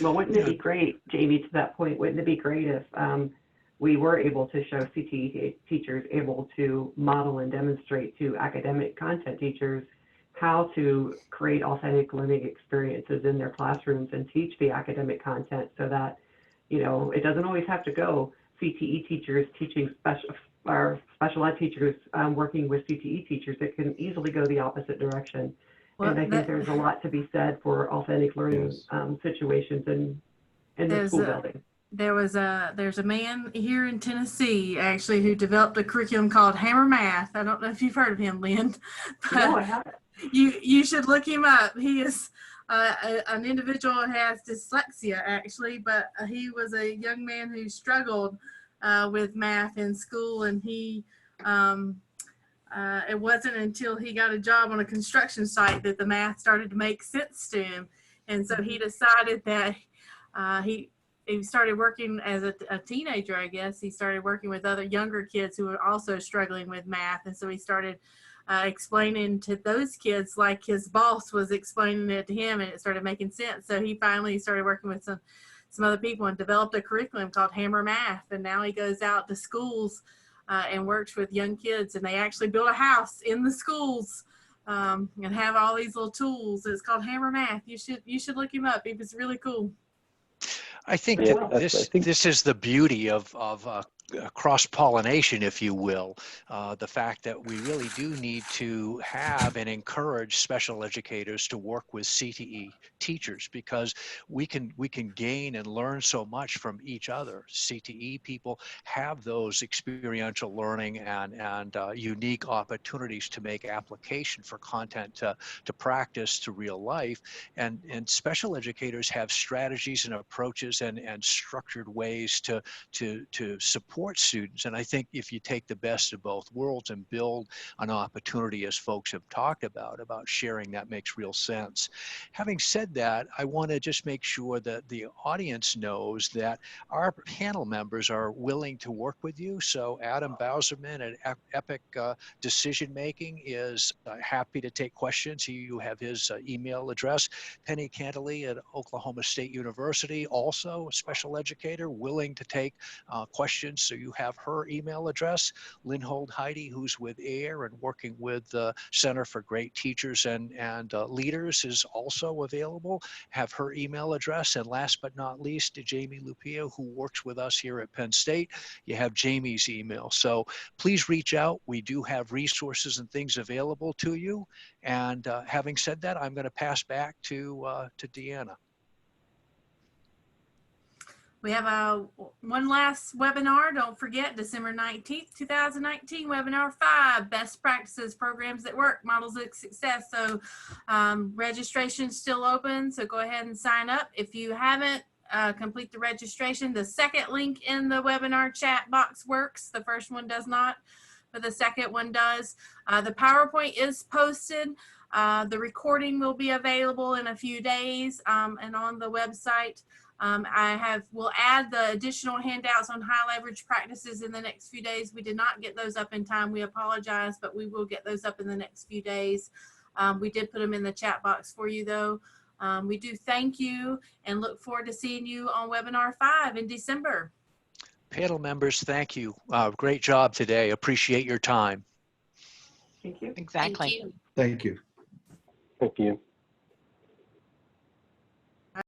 Well, wouldn't it be great, Jamie, to that point, wouldn't it be great if we were able to show CTE teachers able to model and demonstrate to academic content teachers how to create authentic learning experiences in their classrooms and teach the academic content, so that, you know, it doesn't always have to go CTE teachers teaching special ed teachers working with CTE teachers. It can easily go the opposite direction. Well, and I think there's a lot to be said for authentic learning situations in the school building. There's a man here in Tennessee actually who developed a curriculum called Hammer Math. I don't know if you've heard of him, Lynn. No, I haven't. You should look him up. He is an individual who has dyslexia actually, but he was a young man who struggled with math in school, and he it wasn't until he got a job on a construction site that the math started to make sense to him. And so he decided that he started working as a teenager, I guess. He started working with other younger kids who were also struggling with math. And so he started explaining to those kids like his boss was explaining it to him, and it started making sense. So he finally started working with some other people and developed a curriculum called Hammer Math. And now he goes out to schools and works with young kids, and they actually build a house in the schools and have all these little tools. It's called Hammer Math. You should look him up. It was really cool. I think this is the beauty of cross-pollination, if you will. The fact that we really do need to have and encourage special educators to work with CTE teachers, because we can gain and learn so much from each other. CTE people have those experiential learning and unique opportunities to make application for content to practice to real life, and special educators have strategies and approaches and structured ways to support support students. And I think if you take the best of both worlds and build an opportunity, as folks have talked about sharing, that makes real sense. Having said that, I want to just make sure that the audience knows that our panel members are willing to work with you. So Adam Bauserman at Epic Decision Making is happy to take questions. You have his email address. Penny Cantley at Oklahoma State University, also a special educator, willing to take questions. So you have her email address. Lynn Heidi, who's with AIR and working with the Center for Great Teachers and Leaders, is also available. Have her email address. And last but not least, Jamie Lupia, who works with us here at Penn State. You have Jamie's email. So please reach out. We do have resources and things available to you. And having said that, I'm going to pass back to Deanna. We have one last webinar. Don't forget, December 19th, 2019, webinar 5, best practices, programs that work, models of success. So registration's still open, so go ahead and sign up. If you haven't, complete the registration. The second link in the webinar chat box works. The first one does not, but the second one does. The PowerPoint is posted. The recording will be available in a few days and on the website. We'll add the additional handouts on high leverage practices in the next few days. We did not get those up in time. We apologize, but we will get those up in the next few days. We did put them in the chat box for you though. We do thank you and look forward to seeing you on webinar 5 in December. Panel members, thank you. Great job today. Appreciate your time. Thank you. Exactly. Thank you. Thank you. Thank you.